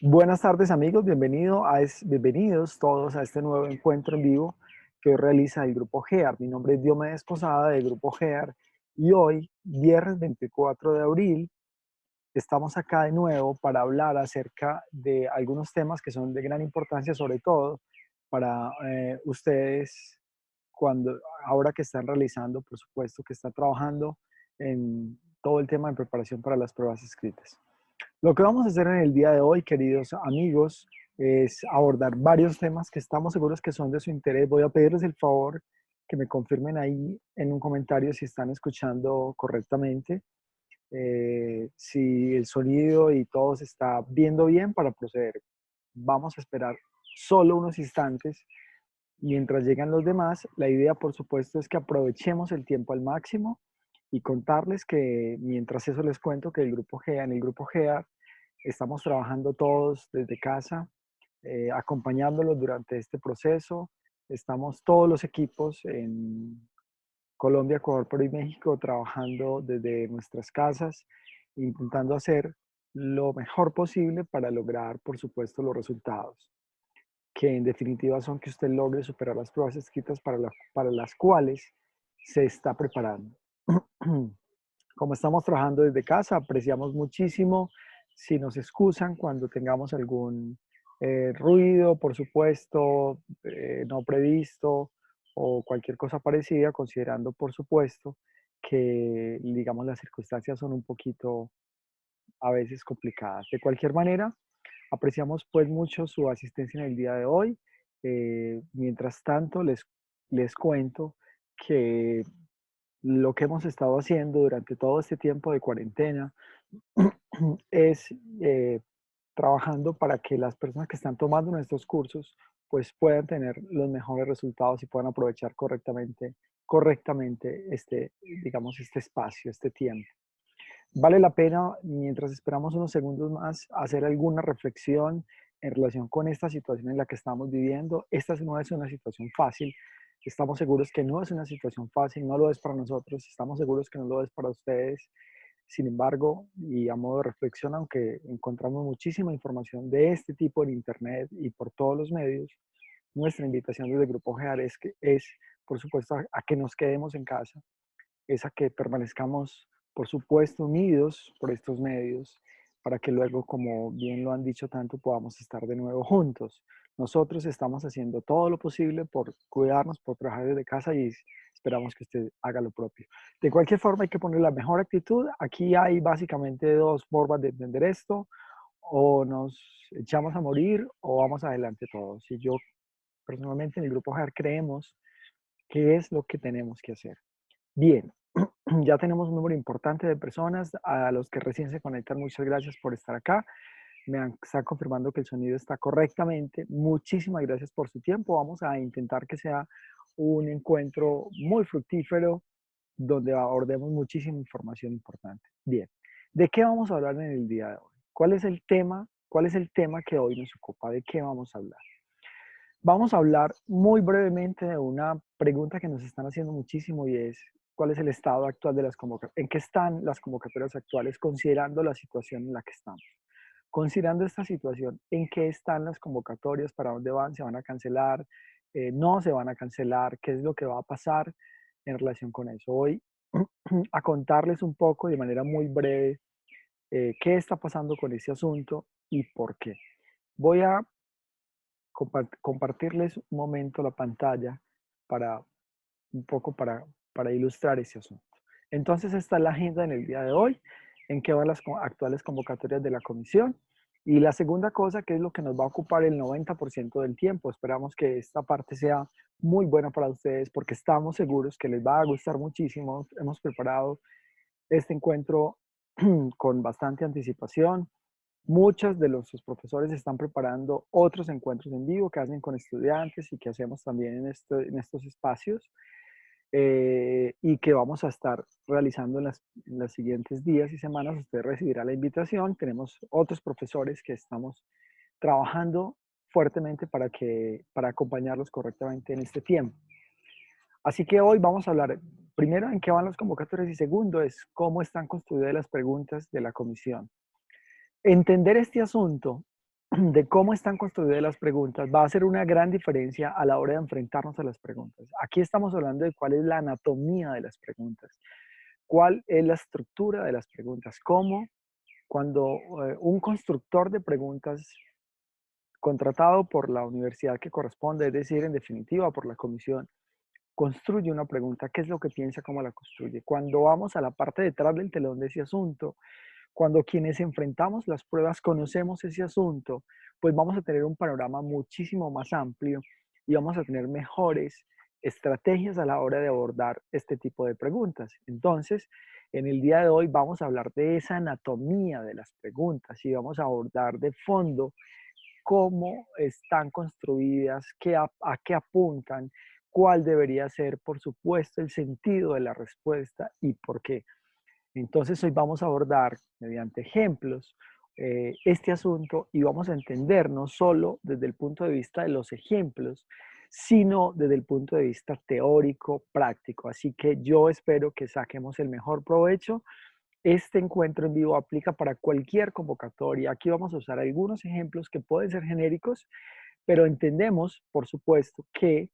Buenas tardes amigos, bienvenidos todos a este nuevo encuentro en vivo que hoy realiza el Grupo GEAR. Mi nombre es Diomedes Posada del Grupo GEAR y hoy, viernes 24 de abril, estamos acá de nuevo para hablar acerca de algunos temas que son de gran importancia, sobre todo para ustedes ahora que están realizando, por supuesto, que están trabajando en todo el tema de preparación para las pruebas escritas. Lo que vamos a hacer en el día de hoy, queridos amigos, es abordar varios temas que estamos seguros que son de su interés. Voy a pedirles el favor que me confirmen ahí en un comentario si están escuchando correctamente, si el sonido y todo se está viendo bien para proceder. Vamos a esperar solo unos instantes. Mientras llegan los demás, la idea, por supuesto, es que aprovechemos el tiempo al máximo y contarles que mientras eso les cuento que en el grupo GEA estamos trabajando todos desde casa, acompañándolos durante este proceso. Estamos todos los equipos en Colombia, Ecuador, Perú y México trabajando desde nuestras casas, intentando hacer lo mejor posible para lograr, por supuesto, los resultados, que en definitiva son que usted logre superar las pruebas escritas para las cuales se está preparando. Como estamos trabajando desde casa, apreciamos muchísimo si nos excusan cuando tengamos algún ruido, por supuesto, no previsto o cualquier cosa parecida, considerando, por supuesto, que, digamos, las circunstancias son un poquito a veces complicadas. De cualquier manera, apreciamos pues mucho su asistencia en el día de hoy. Mientras tanto, les cuento que lo que hemos estado haciendo durante todo este tiempo de cuarentena es trabajando para que las personas que están tomando nuestros cursos pues puedan tener los mejores resultados y puedan aprovechar correctamente este, digamos, este espacio, este tiempo. Vale la pena, mientras esperamos unos segundos más, hacer alguna reflexión en relación con esta situación en la que estamos viviendo. Esta no es una situación fácil. Estamos seguros que no es una situación fácil, no lo es para nosotros, estamos seguros que no lo es para ustedes. Sin embargo, y a modo de reflexión, aunque encontramos muchísima información de este tipo en Internet y por todos los medios, nuestra invitación desde Grupo GEAR es, por supuesto, a que nos quedemos en casa, es a que permanezcamos, por supuesto, unidos por estos medios, para que luego, como bien lo han dicho tanto, podamos estar de nuevo juntos. Nosotros estamos haciendo todo lo posible por cuidarnos, por trabajar desde casa y esperamos que usted haga lo propio. De cualquier forma, hay que poner la mejor actitud. Aquí hay básicamente dos formas de entender esto: o nos echamos a morir o vamos adelante todos. Y yo personalmente en el grupo GER creemos que es lo que tenemos que hacer. Bien, ya tenemos un número importante de personas. A los que recién se conectan, muchas gracias por estar acá. Están confirmando que el sonido está correctamente. Muchísimas gracias por su tiempo. Vamos a intentar que sea un encuentro muy fructífero donde abordemos muchísima información importante. Bien, ¿de qué vamos a hablar en el día de hoy? ¿Cuál es el tema? ¿Cuál es el tema que hoy nos ocupa? ¿De qué vamos a hablar? Vamos a hablar muy brevemente de una pregunta que nos están haciendo muchísimo y es: ¿cuál es el estado actual de las convocatorias? ¿En qué están las convocatorias actuales considerando la situación en la que estamos? Considerando esta situación, ¿en qué están las convocatorias? ¿Para dónde van? ¿Se van a cancelar? ¿No se van a cancelar? ¿Qué es lo que va a pasar en relación con eso? Hoy a contarles un poco de manera muy breve qué está pasando con ese asunto y por qué. Voy a compartirles un momento la pantalla para un poco para ilustrar ese asunto. Entonces, esta es la agenda en el día de hoy, en qué van las actuales convocatorias de la comisión. Y la segunda cosa, que es lo que nos va a ocupar el 90% del tiempo. Esperamos que esta parte sea muy buena para ustedes porque estamos seguros que les va a gustar muchísimo. Hemos preparado este encuentro con bastante anticipación. Muchos de los profesores están preparando otros encuentros en vivo que hacen con estudiantes y que hacemos también en estos espacios, y que vamos a estar realizando en los siguientes días y semanas. Usted recibirá la invitación. Tenemos otros profesores que estamos trabajando fuertemente para acompañarlos correctamente en este tiempo. Así que hoy vamos a hablar primero en qué van las convocatorias y segundo es cómo están construidas las preguntas de la comisión. Entender este asunto de cómo están construidas las preguntas va a hacer una gran diferencia a la hora de enfrentarnos a las preguntas. Aquí estamos hablando de cuál es la anatomía de las preguntas, cuál es la estructura de las preguntas, cómo cuando un constructor de preguntas contratado por la universidad que corresponde, es decir, en definitiva por la comisión, construye una pregunta, ¿qué es lo que piensa, cómo la construye? Cuando vamos a la parte detrás del telón de ese asunto, cuando quienes enfrentamos las pruebas conocemos ese asunto, pues vamos a tener un panorama muchísimo más amplio y vamos a tener mejores estrategias a la hora de abordar este tipo de preguntas. Entonces, en el día de hoy vamos a hablar de esa anatomía de las preguntas y vamos a abordar de fondo cómo están construidas, a qué apuntan, cuál debería ser, por supuesto, el sentido de la respuesta y por qué. Entonces hoy vamos a abordar mediante ejemplos este asunto y vamos a entender no solo desde el punto de vista de los ejemplos, sino desde el punto de vista teórico, práctico. Así que yo espero que saquemos el mejor provecho. Este encuentro en vivo aplica para cualquier convocatoria. Aquí vamos a usar algunos ejemplos que pueden ser genéricos, pero entendemos, por supuesto, que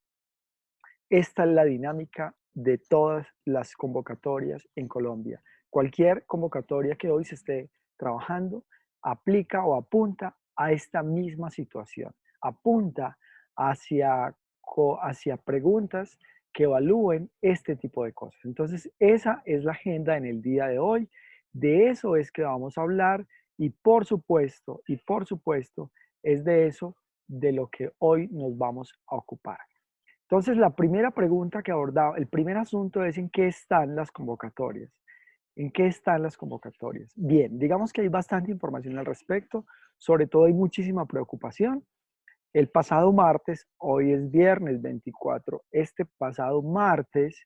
esta es la dinámica de todas las convocatorias en Colombia. Cualquier convocatoria que hoy se esté trabajando aplica o apunta a esta misma situación. Apunta hacia, hacia preguntas que evalúen este tipo de cosas. Entonces, esa es la agenda en el día de hoy. De eso es que vamos a hablar y por supuesto, es de eso de lo que hoy nos vamos a ocupar. Entonces, la primera pregunta que abordaba, el primer asunto es en qué están las convocatorias. ¿En qué están las convocatorias? Bien, digamos que hay bastante información al respecto, sobre todo hay muchísima preocupación. El pasado martes, hoy es viernes 24, este pasado martes,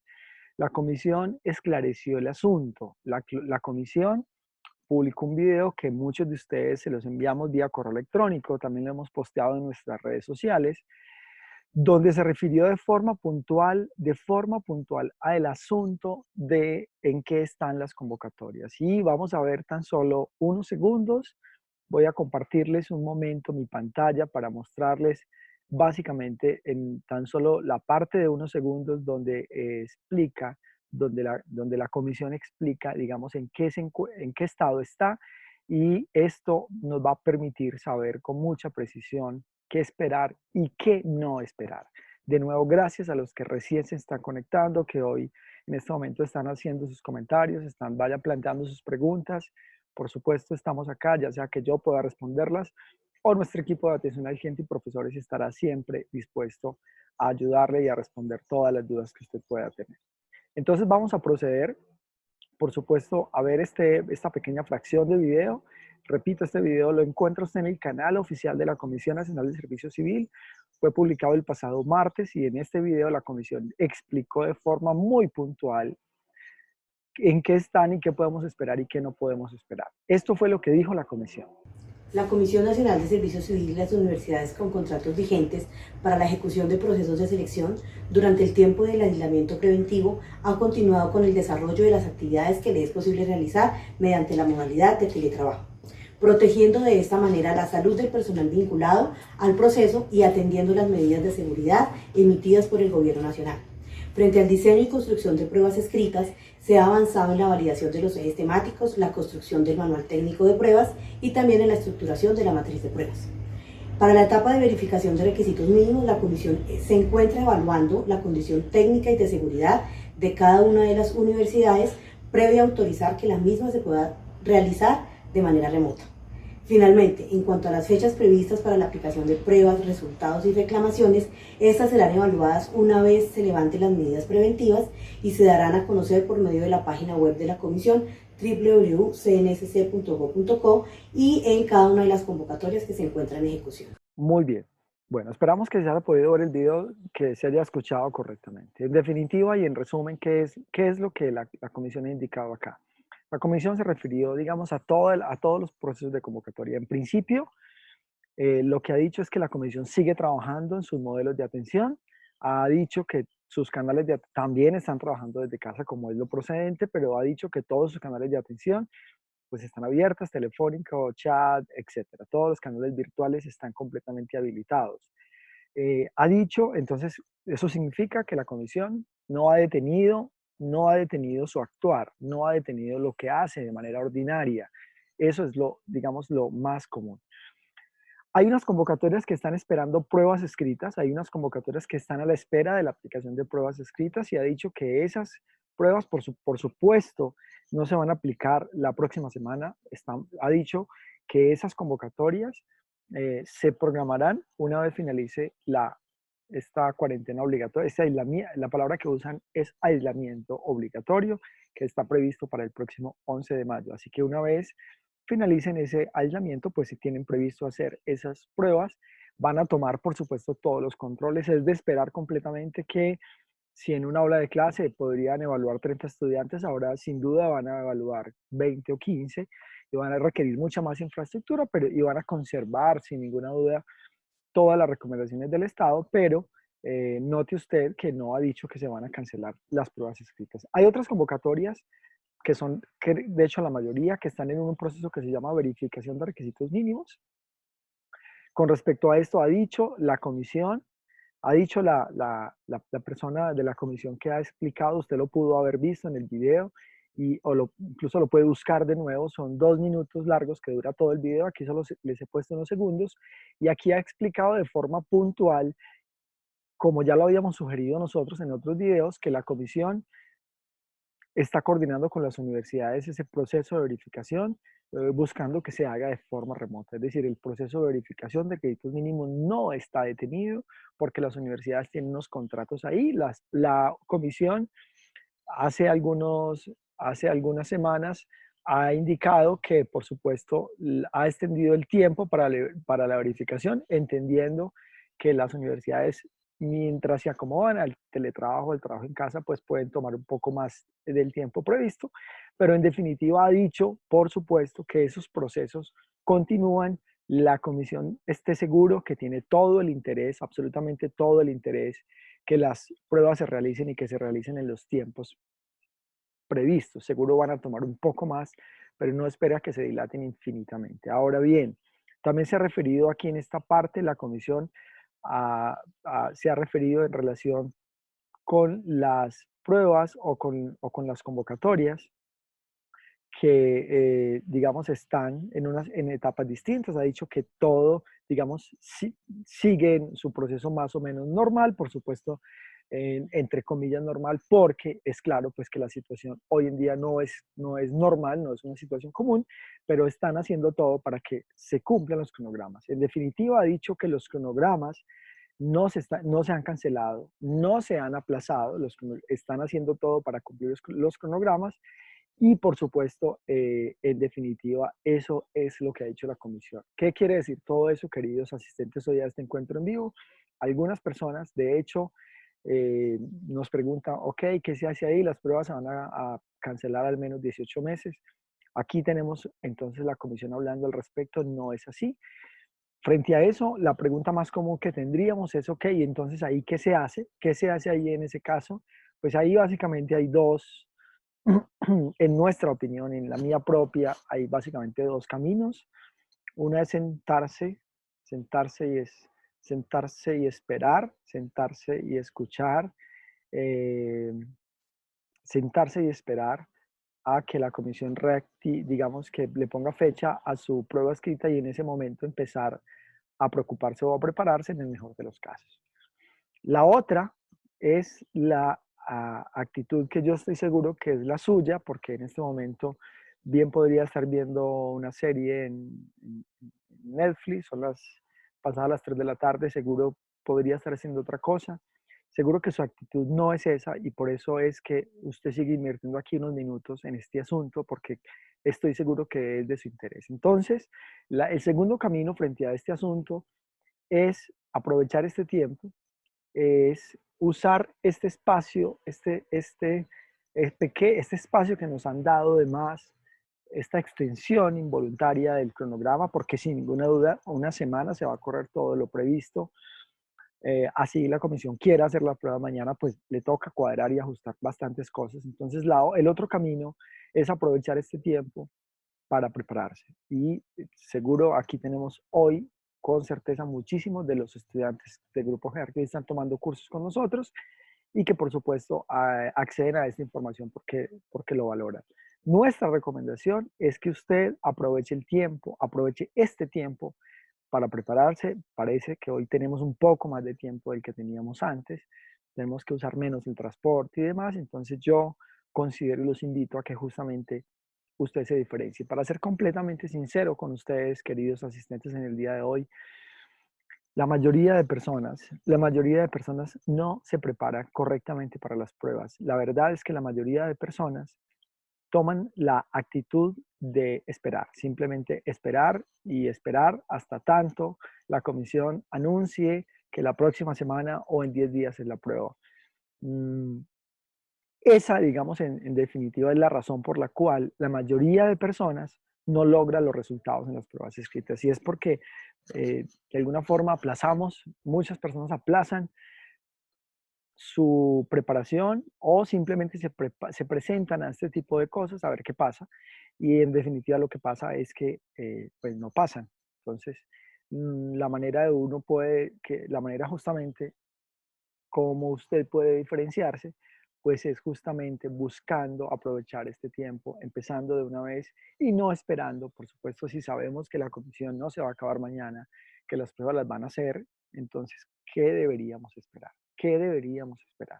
la comisión esclareció el asunto. La comisión publicó un video que muchos de ustedes se los enviamos vía correo electrónico, también lo hemos posteado en nuestras redes sociales, donde se refirió de forma puntual al asunto de en qué están las convocatorias. Y vamos a ver tan solo unos segundos. Voy a compartirles un momento mi pantalla para mostrarles básicamente en tan solo la parte de unos segundos donde explica, donde la comisión explica, digamos, en qué estado está. Y esto nos va a permitir saber con mucha precisión qué esperar y qué no esperar. De nuevo, gracias a los que recién se están conectando, que hoy en este momento están haciendo sus comentarios, vayan planteando sus preguntas. Por supuesto, estamos acá, ya sea que yo pueda responderlas o nuestro equipo de atención al cliente y profesores estará siempre dispuesto a ayudarle y a responder todas las dudas que usted pueda tener. Entonces vamos a proceder, por supuesto, a ver esta pequeña fracción de video. Repito, este video lo encuentra usted en el canal oficial de la Comisión Nacional de Servicio Civil. Fue publicado el pasado martes y en este video la comisión explicó de forma muy puntual en qué están y qué podemos esperar y qué no podemos esperar. Esto fue lo que dijo la comisión. La Comisión Nacional de Servicio Civil y las universidades con contratos vigentes para la ejecución de procesos de selección durante el tiempo del aislamiento preventivo han continuado con el desarrollo de las actividades que le es posible realizar mediante la modalidad de teletrabajo, protegiendo de esta manera la salud del personal vinculado al proceso y atendiendo las medidas de seguridad emitidas por el Gobierno Nacional. Frente al diseño y construcción de pruebas escritas, se ha avanzado en la validación de los ejes temáticos, la construcción del manual técnico de pruebas y también en la estructuración de la matriz de pruebas. Para la etapa de verificación de requisitos mínimos, la Comisión se encuentra evaluando la condición técnica y de seguridad de cada una de las universidades previa a autorizar que la misma se pueda realizar de manera remota. Finalmente, en cuanto a las fechas previstas para la aplicación de pruebas, resultados y reclamaciones, estas serán evaluadas una vez se levanten las medidas preventivas y se darán a conocer por medio de la página web de la Comisión www.cnsc.gov.co y en cada una de las convocatorias que se encuentran en ejecución. Muy bien. Bueno, esperamos que se haya podido ver el video, que se haya escuchado correctamente. En definitiva y en resumen, qué es lo que la comisión ha indicado acá? La comisión se refirió, digamos, a todos los procesos de convocatoria. En principio, lo que ha dicho es que la comisión sigue trabajando en sus modelos de atención. Ha dicho que sus canales también están trabajando desde casa como es lo procedente, pero ha dicho que todos sus canales de atención pues están abiertas, telefónico, chat, etcétera. Todos los canales virtuales están completamente habilitados. Ha dicho, entonces, eso significa que la comisión no ha detenido su actuar, no ha detenido lo que hace de manera ordinaria. Eso es lo, digamos, lo más común. Hay unas convocatorias que están esperando pruebas escritas, hay unas convocatorias que están a la espera de la aplicación de pruebas escritas y ha dicho que esas pruebas, por supuesto, no se van a aplicar la próxima semana. Ha dicho que esas convocatorias se programarán una vez finalice esta cuarentena obligatoria. La palabra que usan es aislamiento obligatorio, que está previsto para el próximo 11 de mayo. Así que una vez finalicen ese aislamiento, pues si tienen previsto hacer esas pruebas, van a tomar, por supuesto, todos los controles. Es de esperar completamente que si en una aula de clase podrían evaluar 30 estudiantes, ahora sin duda van a evaluar 20 o 15 y van a requerir mucha más infraestructura, pero y van a conservar sin ninguna duda todas las recomendaciones del Estado, pero note usted que no ha dicho que se van a cancelar las pruebas escritas. Hay otras convocatorias que de hecho la mayoría, que están en un proceso que se llama verificación de requisitos mínimos. Con respecto a esto, ha dicho la comisión, ha dicho la persona de la comisión que ha explicado, usted lo pudo haber visto en el video, incluso lo puede buscar de nuevo, son 2 minutos largos que dura todo el video, aquí solo les he puesto unos segundos, y aquí ha explicado de forma puntual, como ya lo habíamos sugerido nosotros en otros videos, que la comisión está coordinando con las universidades ese proceso de verificación, buscando que se haga de forma remota. Es decir, el proceso de verificación de créditos mínimos no está detenido porque las universidades tienen unos contratos ahí. La comisión hace, hace algunas semanas ha indicado que, por supuesto, ha extendido el tiempo para la verificación, entendiendo que las universidades, mientras se acomodan al teletrabajo, al trabajo en casa, pues pueden tomar un poco más del tiempo previsto, pero en definitiva ha dicho, por supuesto, que esos procesos continúan. La comisión esté seguro que tiene todo el interés, absolutamente todo el interés, que las pruebas se realicen y que se realicen en los tiempos previstos. Seguro van a tomar un poco más, pero no espera que se dilaten infinitamente. Ahora bien, también se ha referido aquí en esta parte, la comisión se ha referido en relación con las pruebas o con las convocatorias que, digamos, están en etapas distintas. Ha dicho que todo, digamos, sigue en su proceso más o menos normal, por supuesto, entre comillas normal, porque es claro pues que la situación hoy en día no es normal, no es una situación común, pero están haciendo todo para que se cumplan los cronogramas. En definitiva, ha dicho que los cronogramas no se han cancelado, no se han aplazado, están haciendo todo para cumplir los cronogramas y por supuesto, en definitiva, eso es lo que ha dicho la comisión. ¿Qué quiere decir todo eso, queridos asistentes hoy a este encuentro en vivo? Algunas personas, de hecho, nos preguntan, ok, ¿qué se hace ahí? Las pruebas se van a cancelar al menos 18 meses. Aquí tenemos entonces la comisión hablando al respecto, no es así. Frente a eso, la pregunta más común que tendríamos es, ok, entonces ahí, ¿qué se hace? ¿Qué se hace ahí en ese caso? Pues ahí básicamente hay en nuestra opinión, en la mía propia, hay básicamente 2 caminos. Una es sentarse sentarse y esperar, sentarse y escuchar, eh, sentarse y esperar a que la comisión digamos que le ponga fecha a su prueba escrita y en ese momento empezar a preocuparse o a prepararse en el mejor de los casos. La otra es la actitud que yo estoy seguro que es la suya, porque en este momento bien podría estar viendo una serie en Netflix, son pasadas las 3 de la tarde, seguro podría estar haciendo otra cosa. Seguro que su actitud no es esa y por eso es que usted sigue invirtiendo aquí unos minutos en este asunto, porque estoy seguro que es de su interés. Entonces, el segundo camino frente a este asunto es aprovechar este tiempo, es usar este espacio, este espacio que nos han dado de más, esta extensión involuntaria del cronograma, porque sin ninguna duda, una semana se va a correr todo lo previsto. Así la comisión quiera hacer la prueba mañana, pues le toca cuadrar y ajustar bastantes cosas. Entonces, el otro camino es aprovechar este tiempo para prepararse. Y seguro aquí tenemos hoy, con certeza, muchísimos de los estudiantes del Grupo GER que están tomando cursos con nosotros y que por supuesto acceden a esta información porque lo valoran. Nuestra recomendación es que usted aproveche el tiempo, aproveche este tiempo para prepararse. Parece que hoy tenemos un poco más de tiempo del que teníamos antes. Tenemos que usar menos el transporte y demás. Entonces yo considero y los invito a que justamente usted se diferencie. Para ser completamente sincero con ustedes, queridos asistentes en el día de hoy, la mayoría de personas no se prepara correctamente para las pruebas. La verdad es que la mayoría de personas toman la actitud de esperar, simplemente esperar y esperar hasta tanto la comisión anuncie que la próxima semana o en 10 días es la prueba. Mm, Esa, digamos, en definitiva, es la razón por la cual la mayoría de personas no logra los resultados en las pruebas escritas. Y es porque de alguna forma aplazamos, muchas personas aplazan su preparación o simplemente se presentan a este tipo de cosas a ver qué pasa. Y en definitiva lo que pasa es que pues no pasan. Entonces, la manera de uno puede, que la manera justamente cómo usted puede diferenciarse, pues es justamente buscando aprovechar este tiempo, empezando de una vez y no esperando, por supuesto, si sabemos que la comisión no se va a acabar mañana, que las pruebas las van a hacer, entonces, ¿qué deberíamos esperar? ¿Qué deberíamos esperar?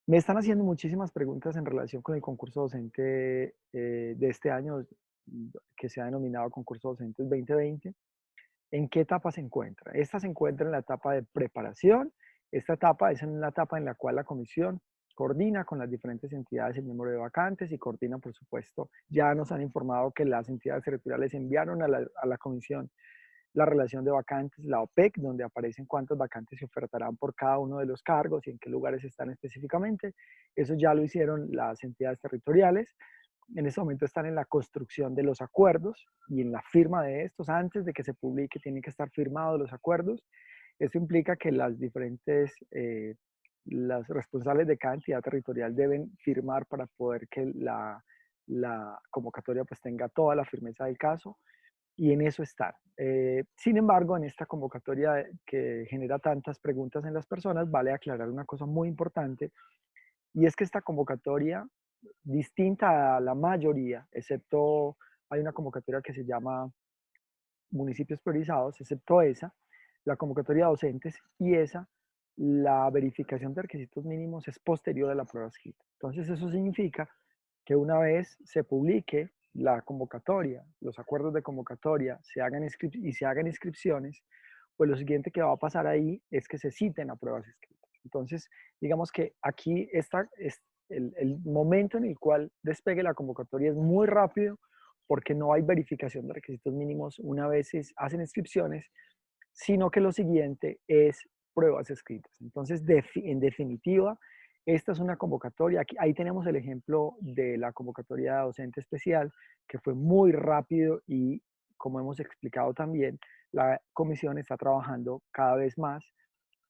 Me están haciendo muchísimas preguntas en relación con el concurso docente de este año, que se ha denominado Concurso Docentes 2020. ¿En qué etapa se encuentra? Esta se encuentra en la etapa de preparación. Esta etapa es en la etapa en la cual la comisión coordina con las diferentes entidades el número de vacantes y coordina, por supuesto, ya nos han informado que las entidades territoriales enviaron a la comisión la relación de vacantes, la OPEC, donde aparecen cuántas vacantes se ofertarán por cada uno de los cargos y en qué lugares están específicamente. Eso ya lo hicieron las entidades territoriales. En este momento están en la construcción de los acuerdos y en la firma de estos. Antes de que se publique, tienen que estar firmados los acuerdos. Esto implica que las responsables de cada entidad territorial deben firmar para poder que la convocatoria pues tenga toda la firmeza del caso y en eso están. Sin embargo, en esta convocatoria que genera tantas preguntas en las personas, vale aclarar una cosa muy importante y es que esta convocatoria, distinta a la mayoría, excepto hay una convocatoria que se llama municipios priorizados, excepto esa, la convocatoria de docentes y esa, la verificación de requisitos mínimos es posterior a la prueba escrita. Entonces eso significa que una vez se publique la convocatoria, los acuerdos de convocatoria y se hagan inscripciones, pues lo siguiente que va a pasar ahí es que se citen a pruebas escritas. Entonces, digamos que aquí está el momento en el cual despegue la convocatoria es muy rápido porque no hay verificación de requisitos mínimos una vez se hacen inscripciones, sino que lo siguiente es pruebas escritas. Entonces, en definitiva, esta es una convocatoria. Ahí tenemos el ejemplo de la convocatoria de docente especial, que fue muy rápido y, como hemos explicado también, la comisión está trabajando cada vez más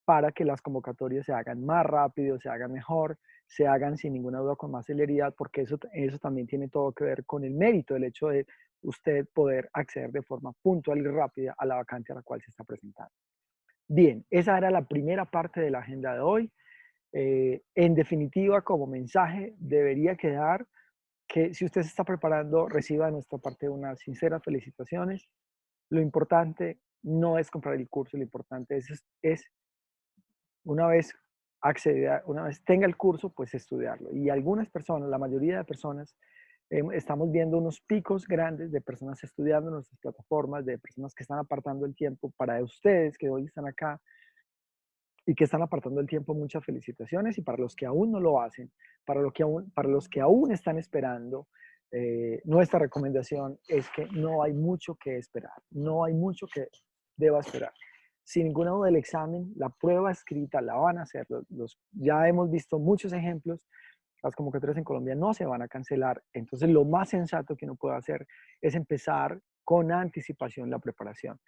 para que las convocatorias se hagan más rápido, se hagan mejor, se hagan sin ninguna duda con más celeridad, porque eso también tiene todo que ver con el mérito, el hecho de usted poder acceder de forma puntual y rápida a la vacante a la cual se está presentando. Bien, esa era la primera parte de la agenda de hoy. En definitiva, como mensaje, debería quedar que si usted se está preparando, reciba de nuestra parte unas sinceras felicitaciones. Lo importante no es comprar el curso, lo importante es una vez una vez tenga el curso, pues estudiarlo. Y algunas personas, la mayoría de personas, estamos viendo unos picos grandes de personas estudiando en nuestras plataformas, de personas que están apartando el tiempo para ustedes que hoy están acá y que están apartando el tiempo, muchas felicitaciones. Y para los que aún no lo hacen, para los que aún están esperando, nuestra recomendación es que no hay mucho que esperar, no hay mucho que deba esperar. Sin ninguna duda, el examen, la prueba escrita la van a hacer. Ya hemos visto muchos ejemplos. Las convocatorias en Colombia no se van a cancelar. Entonces, lo más sensato que uno puede hacer es empezar con anticipación la preparación.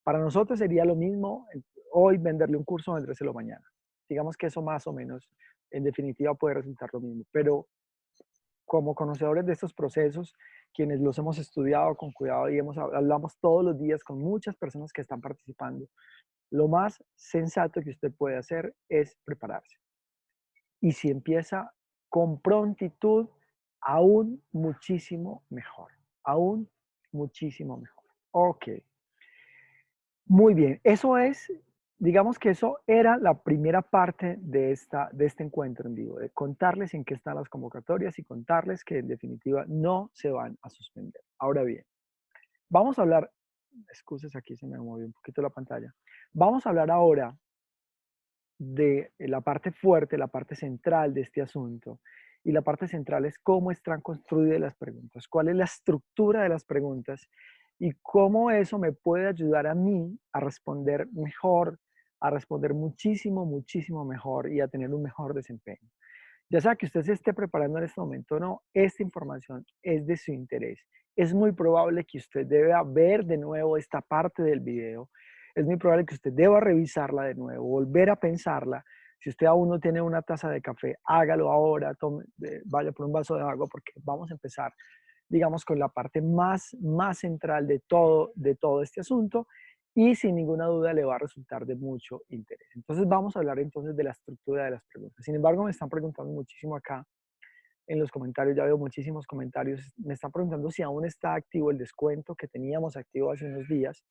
Para nosotros sería lo mismo hoy venderle un curso o vendérselo mañana. Digamos que eso más o menos, en definitiva, puede resultar lo mismo. Pero como conocedores de estos procesos, quienes los hemos estudiado con cuidado y hablamos todos los días con muchas personas que están participando, lo más sensato que usted puede hacer es prepararse. Y si empieza con prontitud, aún muchísimo mejor, aún muchísimo mejor. Ok, muy bien, eso es, digamos que eso era la primera parte de este encuentro en vivo, de contarles en qué están las convocatorias y contarles que en definitiva no se van a suspender. Ahora bien, vamos a hablar, excuses, aquí se me movió un poquito la pantalla. Vamos a hablar ahora de la parte fuerte, la parte central de este asunto. Y la parte central es cómo están construidas las preguntas, cuál es la estructura de las preguntas y cómo eso me puede ayudar a mí a responder mejor, a responder muchísimo, muchísimo mejor y a tener un mejor desempeño. Ya sea que usted se esté preparando en este momento o no, esta información es de su interés. Es muy probable que usted deba ver de nuevo esta parte del video. Es muy probable que usted deba revisarla de nuevo, volver a pensarla. Si usted aún no tiene una taza de café, hágalo ahora, vaya por un vaso de agua porque vamos a empezar, digamos, con la parte más central de todo este asunto y sin ninguna duda le va a resultar de mucho interés. Entonces vamos a hablar entonces de la estructura de las preguntas. Sin embargo, me están preguntando muchísimo acá en los comentarios, ya veo muchísimos comentarios, me están preguntando si aún está activo el descuento que teníamos activo hace unos días.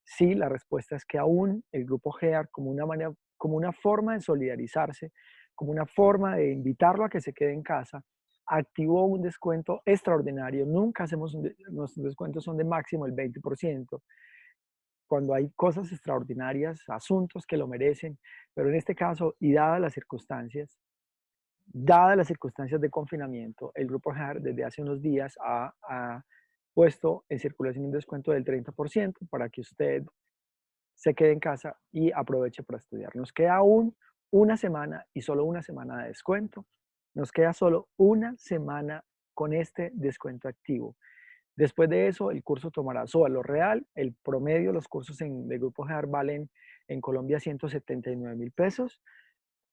Sí, la respuesta es que aún el grupo GEAR, como una forma de solidarizarse, como una forma de invitarlo a que se quede en casa, activó un descuento extraordinario. Nunca hacemos, nuestros descuentos son de máximo el 20%, cuando hay cosas extraordinarias, asuntos que lo merecen, pero en este caso, y dadas las circunstancias de confinamiento, el Grupo GEAR desde hace unos días ha puesto en circulación un descuento del 30% para que usted se quede en casa y aproveche para estudiar. Nos queda aún una semana y solo una semana de descuento. Nos queda solo una semana con este descuento activo. Después de eso, el curso tomará su valor real. El promedio de los cursos de Grupo GEAR valen en Colombia 179.000 pesos.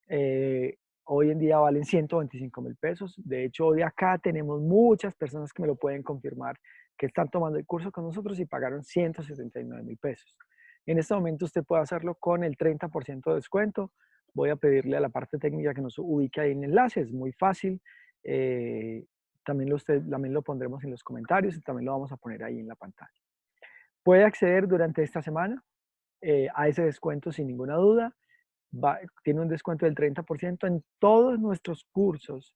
Eh, Hoy en día valen 125.000 pesos. De hecho, hoy acá tenemos muchas personas que me lo pueden confirmar, que están tomando el curso con nosotros y pagaron 179.000 pesos. En este momento usted puede hacerlo con el 30% de descuento. Voy a pedirle a la parte técnica que nos ubique ahí en el enlace, es muy fácil. Eh, también lo pondremos en los comentarios y también lo vamos a poner ahí en la pantalla. Puede acceder durante esta semana a ese descuento sin ninguna duda. Tiene un descuento del 30% en todos nuestros cursos.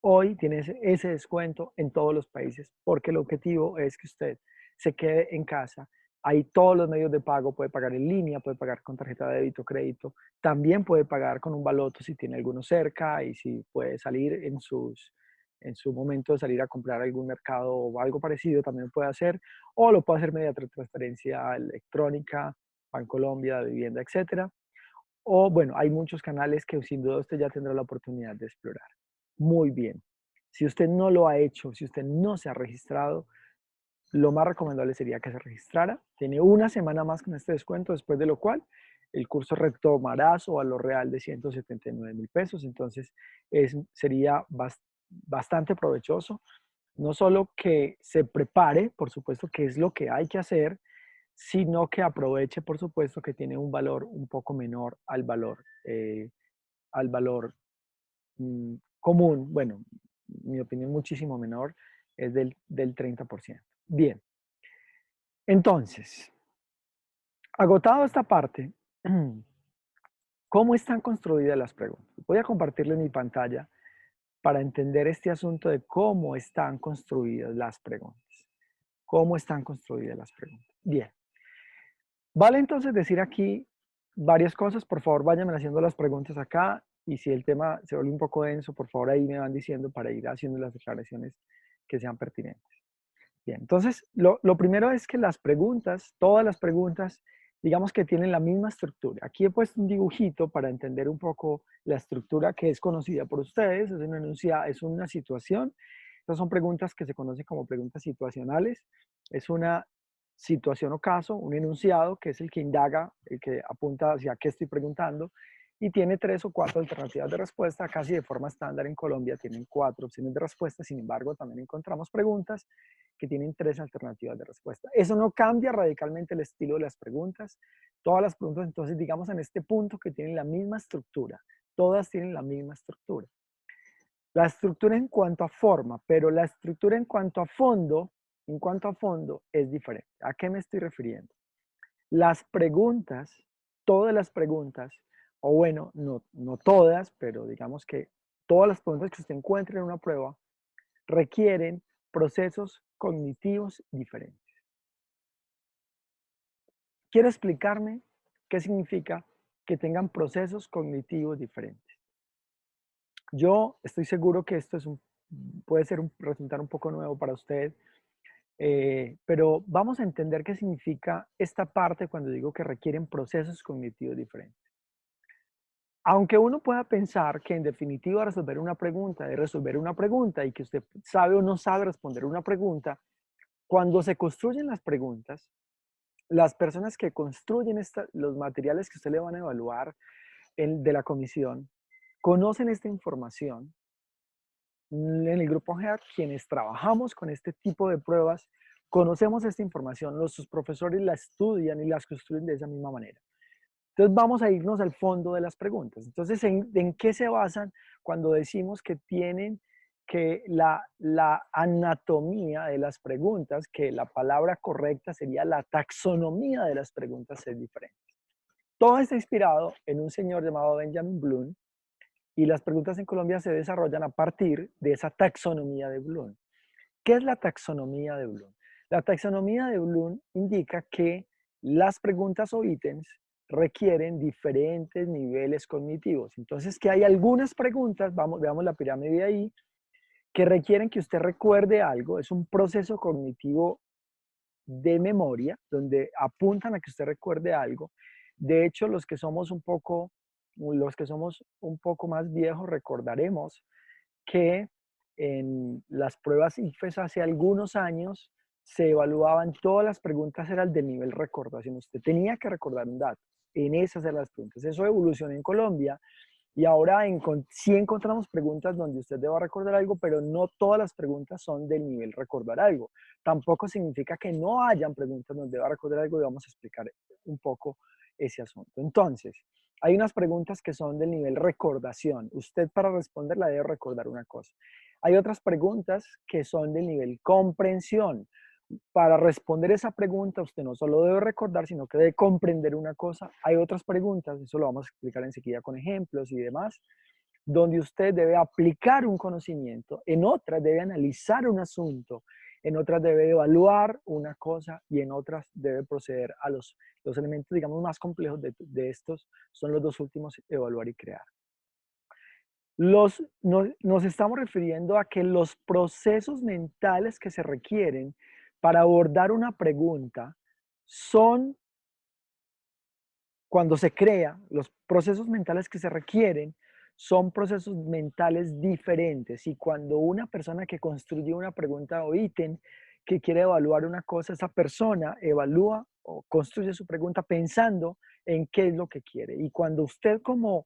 Hoy tiene ese descuento en todos los países porque el objetivo es que usted se quede en casa. Hay todos los medios de pago, puede pagar en línea, puede pagar con tarjeta de débito, crédito, también puede pagar con un baloto si tiene alguno cerca y si puede salir en su momento de salir a comprar algún mercado o algo parecido, también puede hacer, o lo puede hacer mediante transferencia electrónica, Bancolombia, Vivienda, etcétera. O bueno, hay muchos canales que sin duda usted ya tendrá la oportunidad de explorar. Muy bien. Si usted no lo ha hecho, si usted no se ha registrado, lo más recomendable sería que se registrara. Tiene una semana más con este descuento, después de lo cual el curso retomará su valor real de 179.000 pesos. Entonces, sería bastante provechoso. No solo que se prepare, por supuesto que es lo que hay que hacer, sino que aproveche, por supuesto, que tiene un valor un poco menor al valor común. Bueno, mi opinión muchísimo menor, es del 30%. Bien, entonces, agotado esta parte, ¿cómo están construidas las preguntas? Voy a compartirle mi pantalla para entender este asunto de cómo están construidas las preguntas. ¿Cómo están construidas las preguntas? Bien. Vale entonces decir aquí varias cosas. Por favor, váyanme haciendo las preguntas acá y si el tema se vuelve un poco denso, por favor ahí me van diciendo para ir haciendo las declaraciones que sean pertinentes. Bien, entonces lo primero es que las preguntas, todas las preguntas, digamos que tienen la misma estructura. Aquí he puesto un dibujito para entender un poco la estructura que es conocida por ustedes. Es una situación. Estas son preguntas que se conocen como preguntas situacionales. Es una situación o caso, un enunciado, que es el que indaga, el que apunta hacia qué estoy preguntando, y tiene 3 o 4 alternativas de respuesta, casi de forma estándar en Colombia tienen 4 opciones de respuesta, sin embargo también encontramos preguntas que tienen 3 alternativas de respuesta. Eso no cambia radicalmente el estilo de las preguntas, todas las preguntas entonces digamos en este punto que tienen la misma estructura, todas tienen la misma estructura. La estructura en cuanto a forma, pero la estructura en cuanto a fondo es diferente. ¿A qué me estoy refiriendo? Las preguntas, todas las preguntas, o bueno, no todas, pero digamos que todas las preguntas que usted encuentre en una prueba requieren procesos cognitivos diferentes. Quiero explicarme qué significa que tengan procesos cognitivos diferentes. Yo estoy seguro que esto puede resultar un poco nuevo para usted, pero vamos a entender qué significa esta parte cuando digo que requieren procesos cognitivos diferentes. Aunque uno pueda pensar que en definitiva resolver una pregunta es resolver una pregunta y que usted sabe o no sabe responder una pregunta, cuando se construyen las preguntas, las personas que construyen los materiales que usted le van a evaluar de la comisión, conocen esta información. En el grupo GEAR, quienes trabajamos con este tipo de pruebas, conocemos esta información, sus profesores la estudian y las construyen de esa misma manera. Entonces vamos a irnos al fondo de las preguntas. Entonces, ¿en qué se basan cuando decimos que tienen que la anatomía de las preguntas, que la palabra correcta sería la taxonomía de las preguntas es diferente? Todo está inspirado en un señor llamado Benjamin Bloom y las preguntas en Colombia se desarrollan a partir de esa taxonomía de Bloom. ¿Qué es la taxonomía de Bloom? La taxonomía de Bloom indica que las preguntas o ítems requieren diferentes niveles cognitivos. Entonces, que hay algunas preguntas, veamos la pirámide ahí, que requieren que usted recuerde algo. Es un proceso cognitivo de memoria, donde apuntan a que usted recuerde algo. De hecho, los que somos un poco más viejos recordaremos que en las pruebas ICFES hace algunos años se evaluaban, todas las preguntas eran de nivel recordación. Usted tenía que recordar un dato. En esas eran las preguntas. Eso evolucionó en Colombia y ahora sí encontramos preguntas donde usted deba recordar algo, pero no todas las preguntas son del nivel recordar algo. Tampoco significa que no hayan preguntas donde deba recordar algo y vamos a explicar un poco ese asunto. Entonces, hay unas preguntas que son del nivel recordación. Usted para responderla debe recordar una cosa. Hay otras preguntas que son del nivel comprensión. Para responder esa pregunta, usted no solo debe recordar, sino que debe comprender una cosa. Hay otras preguntas, eso lo vamos a explicar enseguida con ejemplos y demás, donde usted debe aplicar un conocimiento, en otras debe analizar un asunto, en otras debe evaluar una cosa y en otras debe proceder a los elementos, digamos, más complejos de estos, son los dos últimos, evaluar y crear. Nos estamos refiriendo a que los procesos mentales que se requieren para abordar una pregunta son, cuando se crea, los procesos mentales que se requieren son procesos mentales diferentes. Y cuando una persona que construye una pregunta o ítem que quiere evaluar una cosa, esa persona evalúa o construye su pregunta pensando en qué es lo que quiere. Y cuando usted como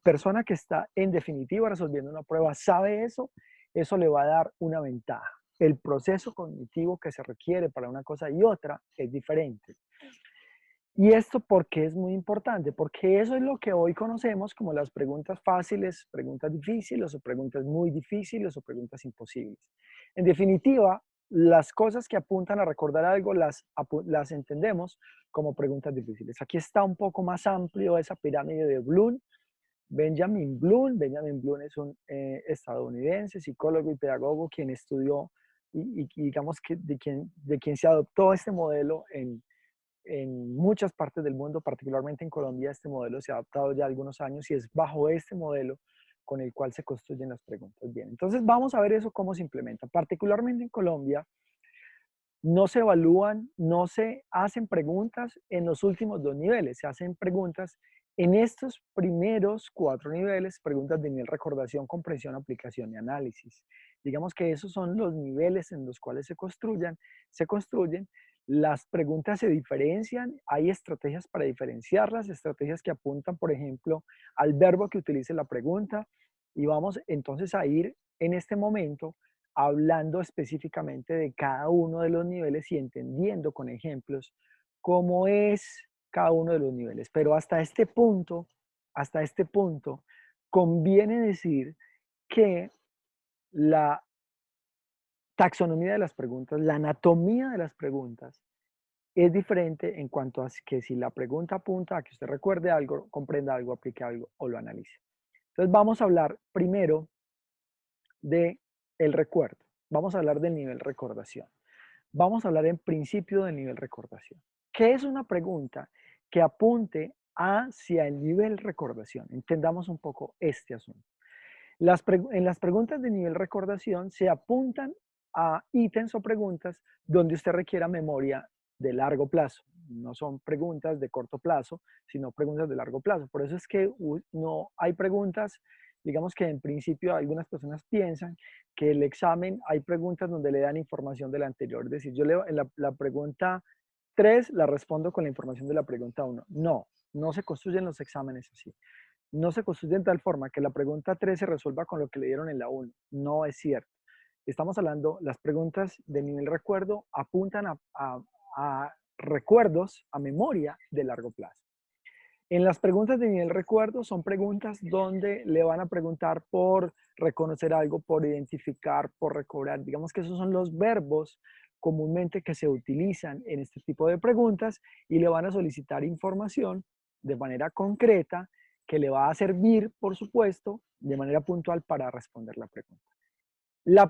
persona que está en definitiva resolviendo una prueba sabe eso, eso le va a dar una ventaja. El proceso cognitivo que se requiere para una cosa y otra es diferente. ¿Y esto por qué es muy importante? Porque eso es lo que hoy conocemos como las preguntas fáciles, preguntas difíciles o preguntas muy difíciles o preguntas imposibles. En definitiva, las cosas que apuntan a recordar algo las entendemos como preguntas difíciles. Aquí está un poco más amplio esa pirámide de Bloom. Benjamin Bloom es un estadounidense, psicólogo y pedagogo quien estudió y digamos que de quien se adoptó este modelo en muchas partes del mundo, particularmente en Colombia. Este modelo se ha adaptado ya algunos años y es bajo este modelo con el cual se construyen las preguntas. Bien, entonces vamos a ver eso cómo se implementa. Particularmente en Colombia, no se evalúan, no se hacen preguntas en los últimos 2 niveles, se hacen preguntas en estos primeros 4 niveles, preguntas de nivel recordación, comprensión, aplicación y análisis. Digamos que esos son los niveles en los cuales se construyen Las preguntas se diferencian, hay estrategias para diferenciarlas, estrategias que apuntan, por ejemplo, al verbo que utilice la pregunta, y vamos entonces a ir en este momento hablando específicamente de cada uno de los niveles y entendiendo con ejemplos cómo es cada uno de los niveles. Pero hasta este punto, conviene decir que la taxonomía de las preguntas, la anatomía de las preguntas, es diferente en cuanto a que si la pregunta apunta a que usted recuerde algo, comprenda algo, aplique algo o lo analice. Entonces vamos a hablar primero de el recuerdo. Vamos a hablar del nivel recordación. Vamos a hablar en principio del nivel recordación. ¿Qué es una pregunta que apunte hacia el nivel recordación? Entendamos un poco este asunto. En las preguntas de nivel recordación se apuntan a ítems o preguntas donde usted requiera memoria de largo plazo. No son preguntas de corto plazo, sino preguntas de largo plazo. Por eso es que no hay preguntas, digamos que en principio algunas personas piensan que el examen hay preguntas donde le dan información de la anterior. Es decir, yo leo en la pregunta 3, la respondo con la información de la pregunta 1. No, no se construyen los exámenes así. No se construye de tal forma que la pregunta 3 se resuelva con lo que le dieron en la 1. No es cierto. Estamos hablando, las preguntas de nivel recuerdo apuntan a recuerdos, a memoria de largo plazo. En las preguntas de nivel recuerdo son preguntas donde le van a preguntar por reconocer algo, por identificar, por recobrar. Digamos que esos son los verbos comúnmente que se utilizan en este tipo de preguntas y le van a solicitar información de manera concreta que le va a servir, por supuesto, de manera puntual para responder la pregunta.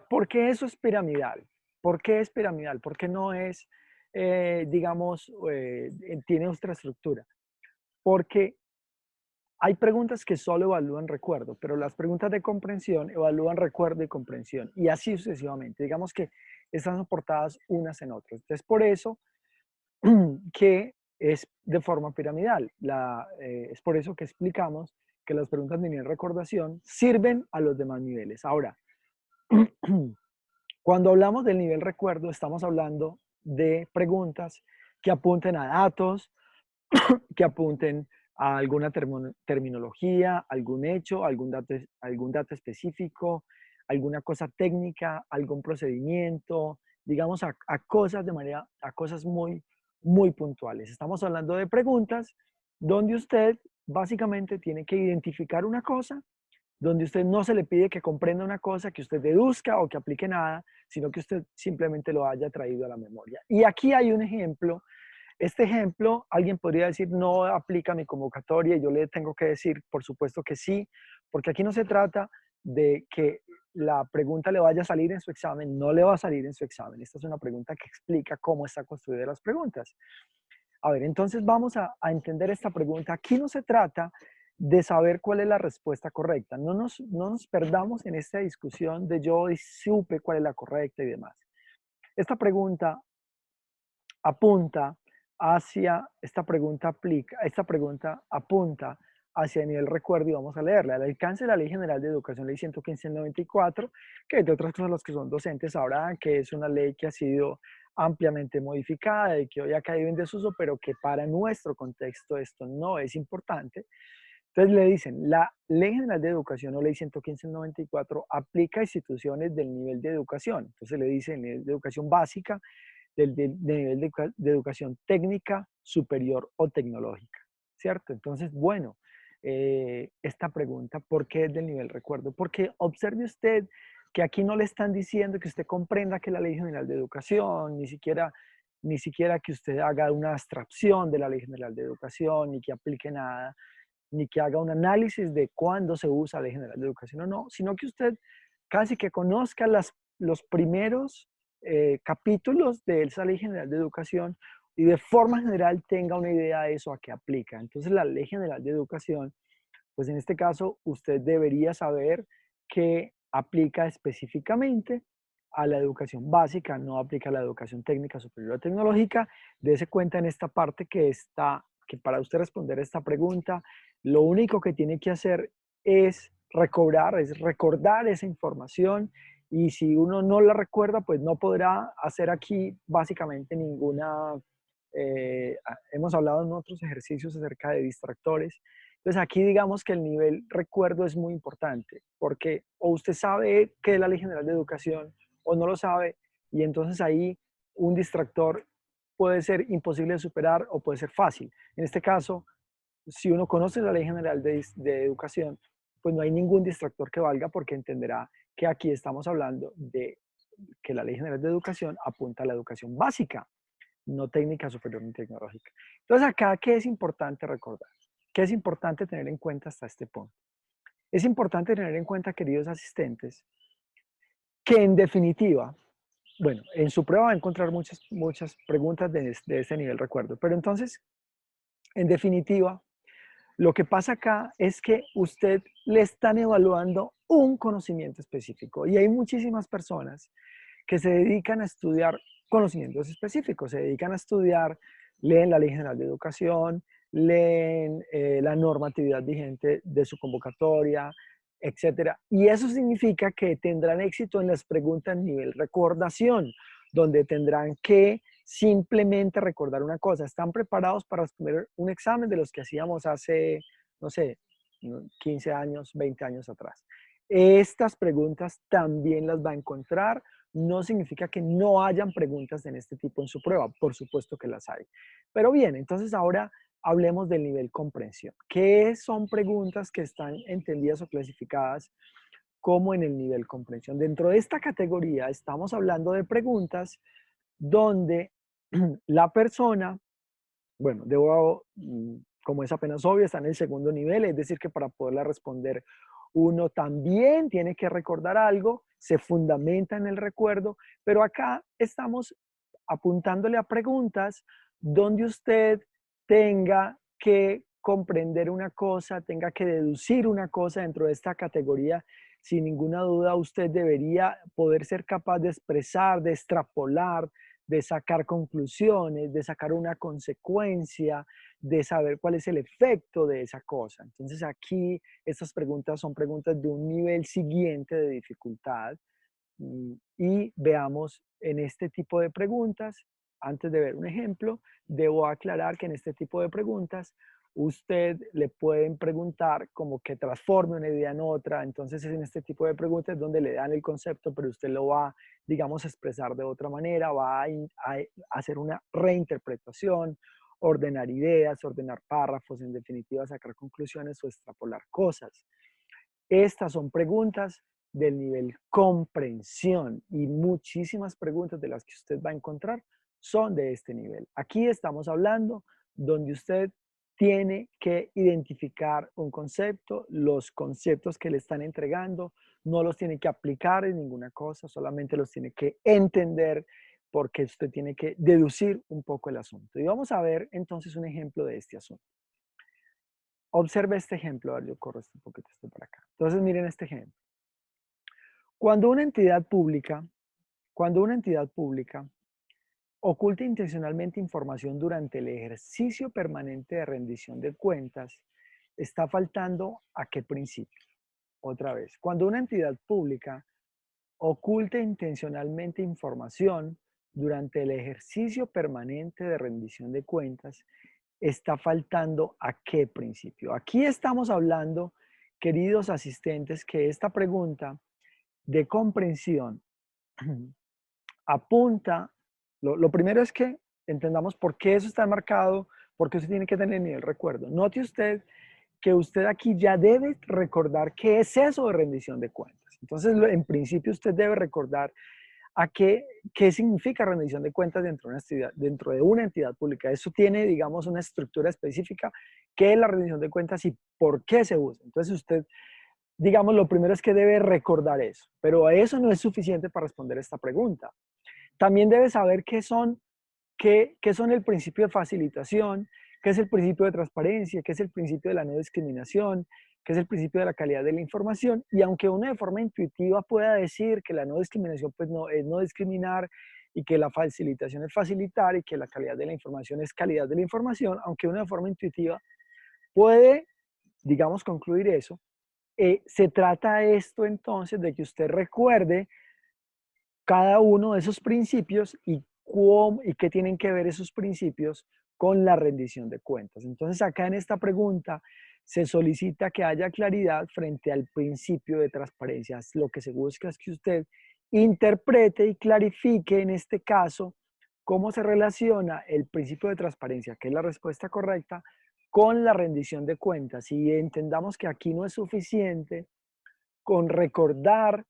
¿Por qué eso es piramidal? ¿Por qué es piramidal? ¿Por qué no es, digamos, tiene otra estructura? Porque hay preguntas que solo evalúan recuerdo, pero las preguntas de comprensión evalúan recuerdo y comprensión, y así sucesivamente. Digamos que están soportadas unas en otras. Entonces, por eso que es de forma piramidal. Es por eso que explicamos que las preguntas de nivel recordación sirven a los demás niveles. Ahora, cuando hablamos del nivel recuerdo, estamos hablando de preguntas que apunten a datos, que apunten a alguna terminología, algún hecho, algún dato específico, alguna cosa técnica, algún procedimiento, digamos a cosas a cosas muy, muy puntuales. Estamos hablando de preguntas donde usted básicamente tiene que identificar una cosa, donde usted no se le pide que comprenda una cosa, que usted deduzca o que aplique nada, sino que usted simplemente lo haya traído a la memoria. Y aquí hay un ejemplo. Este ejemplo, alguien podría decir, no aplica a mi convocatoria, y yo le tengo que decir, por supuesto que sí, porque aquí no se trata de que la pregunta le vaya a salir en su examen, no le va a salir en su examen. Esta es una pregunta que explica cómo está construida las preguntas. A ver, entonces vamos a entender esta pregunta. Aquí no se trata de saber cuál es la respuesta correcta. No nos perdamos en esta discusión de yo supe cuál es la correcta y demás. Esta pregunta apunta esta pregunta apunta hacia el nivel recuerdo y vamos a leerla. El alcance de la Ley General de Educación, Ley 115 del 94, que entre otras cosas los que son docentes sabrán que es una ley que ha sido ampliamente modificada y que hoy ha caído en desuso, pero que para nuestro contexto esto no es importante. Entonces le dicen, la Ley General de Educación o Ley 115 del 94 aplica a instituciones del nivel de educación. Entonces le dicen nivel de educación básica, de nivel de educación técnica, superior o tecnológica, ¿cierto? Entonces, bueno, esta pregunta, ¿por qué es del nivel recuerdo? Porque observe usted que aquí no le están diciendo que usted comprenda que la Ley General de Educación, ni siquiera que usted haga una abstracción de la Ley General de Educación, ni que aplique nada, ni que haga un análisis de cuándo se usa la Ley General de Educación o no, sino que usted casi que conozca los primeros capítulos de esa Ley General de Educación y de forma general tenga una idea de eso a qué aplica. Entonces la Ley General de Educación, pues en este caso usted debería saber que aplica específicamente a la educación básica, no aplica a la educación técnica superior o tecnológica. Dese cuenta en esta parte que para usted responder esta pregunta, lo único que tiene que hacer es recordar esa información y si uno no la recuerda, pues no podrá hacer aquí básicamente ninguna, hemos hablado en otros ejercicios acerca de distractores. Entonces aquí digamos que el nivel recuerdo es muy importante, porque o usted sabe qué es la Ley General de Educación o no lo sabe, y entonces ahí un distractor puede ser imposible de superar o puede ser fácil. En este caso, si uno conoce la Ley General de Educación, pues no hay ningún distractor que valga porque entenderá que aquí estamos hablando de que la Ley General de Educación apunta a la educación básica, no técnica superior ni tecnológica. Entonces acá, ¿qué es importante recordar? ¿Qué es importante tener en cuenta hasta este punto? Es importante tener en cuenta, queridos asistentes, que en definitiva, bueno, en su prueba va a encontrar muchas preguntas de este nivel recuerdo, pero entonces, en definitiva, lo que pasa acá es que usted le están evaluando un conocimiento específico y hay muchísimas personas que se dedican a estudiar conocimientos específicos, se dedican a estudiar, leen la Ley General de Educación, leen la normatividad vigente de su convocatoria, etcétera. Y eso significa que tendrán éxito en las preguntas nivel recordación, donde tendrán que simplemente recordar una cosa. Están preparados para responder un examen de los que hacíamos hace, no sé, 15 años, 20 años atrás. Estas preguntas también las va a encontrar. No significa que no hayan preguntas en este tipo en su prueba. Por supuesto que las hay. Pero bien, entonces ahora hablemos del nivel comprensión. ¿Qué son preguntas que están entendidas o clasificadas como en el nivel comprensión? Dentro de esta categoría estamos hablando de preguntas donde la persona, bueno, como es apenas obvio, está en el segundo nivel, es decir, que para poderla responder uno también tiene que recordar algo, se fundamenta en el recuerdo, pero acá estamos apuntándole a preguntas donde usted tenga que comprender una cosa, tenga que deducir una cosa dentro de esta categoría. Sin ninguna duda, usted debería poder ser capaz de expresar, de extrapolar, de sacar conclusiones, de sacar una consecuencia, de saber cuál es el efecto de esa cosa. Entonces aquí estas preguntas son preguntas de un nivel siguiente de dificultad y veamos en este tipo de preguntas, antes de ver un ejemplo, debo aclarar que en este tipo de preguntas usted le pueden preguntar como que transforme una idea en otra, entonces es en este tipo de preguntas donde le dan el concepto, pero usted lo va, digamos, a expresar de otra manera, va a hacer una reinterpretación, ordenar ideas, ordenar párrafos, en definitiva sacar conclusiones o extrapolar cosas. Estas son preguntas del nivel comprensión y muchísimas preguntas de las que usted va a encontrar son de este nivel. Aquí estamos hablando donde usted tiene que identificar un concepto, los conceptos que le están entregando, no los tiene que aplicar en ninguna cosa, solamente los tiene que entender porque usted tiene que deducir un poco el asunto. Y vamos a ver entonces un ejemplo de este asunto. Observe este ejemplo, a ver, yo corro este poquito esto para acá. Entonces miren este ejemplo. Cuando una entidad pública, cuando una entidad pública oculta intencionalmente información durante el ejercicio permanente de rendición de cuentas, está faltando ¿a qué principio? Otra vez, cuando una entidad pública oculta intencionalmente información durante el ejercicio permanente de rendición de cuentas, está faltando ¿a qué principio? Aquí estamos hablando, queridos asistentes, que esta pregunta de comprensión apunta, lo primero es que entendamos por qué eso está marcado, por qué eso tiene que tener nivel recuerdo. Note usted que usted aquí ya debe recordar qué es eso de rendición de cuentas. Entonces, en principio usted debe recordar qué significa rendición de cuentas dentro de una entidad pública. Eso tiene, digamos, una estructura específica, qué es la rendición de cuentas y por qué se usa. Entonces usted, digamos, lo primero es que debe recordar eso, pero eso no es suficiente para responder esta pregunta. También debe saber qué son el principio de facilitación, qué es el principio de transparencia, qué es el principio de la no discriminación, qué es el principio de la calidad de la información. Y aunque uno de forma intuitiva pueda decir que la no discriminación pues no, es no discriminar y que la facilitación es facilitar y que la calidad de la información es calidad de la información, aunque uno de forma intuitiva puede, digamos, concluir eso, se trata esto entonces de que usted recuerde cada uno de esos principios y qué tienen que ver esos principios con la rendición de cuentas. Entonces, acá en esta pregunta se solicita que haya claridad frente al principio de transparencia. Lo que se busca es que usted interprete y clarifique en este caso cómo se relaciona el principio de transparencia, que es la respuesta correcta, con la rendición de cuentas. Y entendamos que aquí no es suficiente con recordar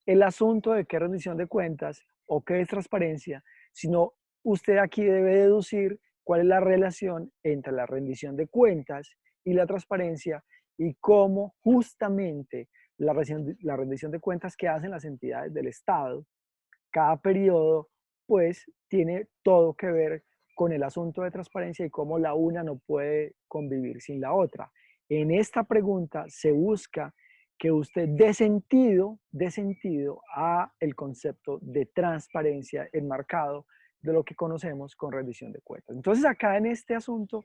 el asunto de qué es rendición de cuentas o qué es transparencia, sino usted aquí debe deducir cuál es la relación entre la rendición de cuentas y la transparencia y cómo justamente la rendición de cuentas que hacen las entidades del Estado, cada periodo, pues tiene todo que ver con el asunto de transparencia y cómo la una no puede convivir sin la otra. En esta pregunta se busca que usted dé sentido a el concepto de transparencia enmarcado de lo que conocemos con rendición de cuentas. Entonces acá en este asunto,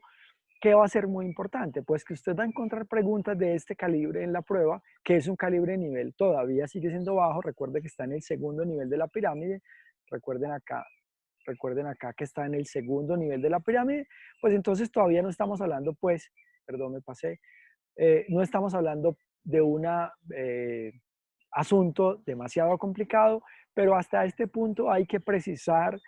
¿qué va a ser muy importante? Pues que usted va a encontrar preguntas de este calibre en la prueba, que es un calibre de nivel todavía sigue siendo bajo. Recuerde que está en el segundo nivel de la pirámide. Recuerden acá, recuerden acá que está en el segundo nivel de la pirámide. Pues entonces todavía no estamos hablando, pues, perdón, me pasé, no estamos hablando de un asunto demasiado complicado, pero hasta este punto hay que precisar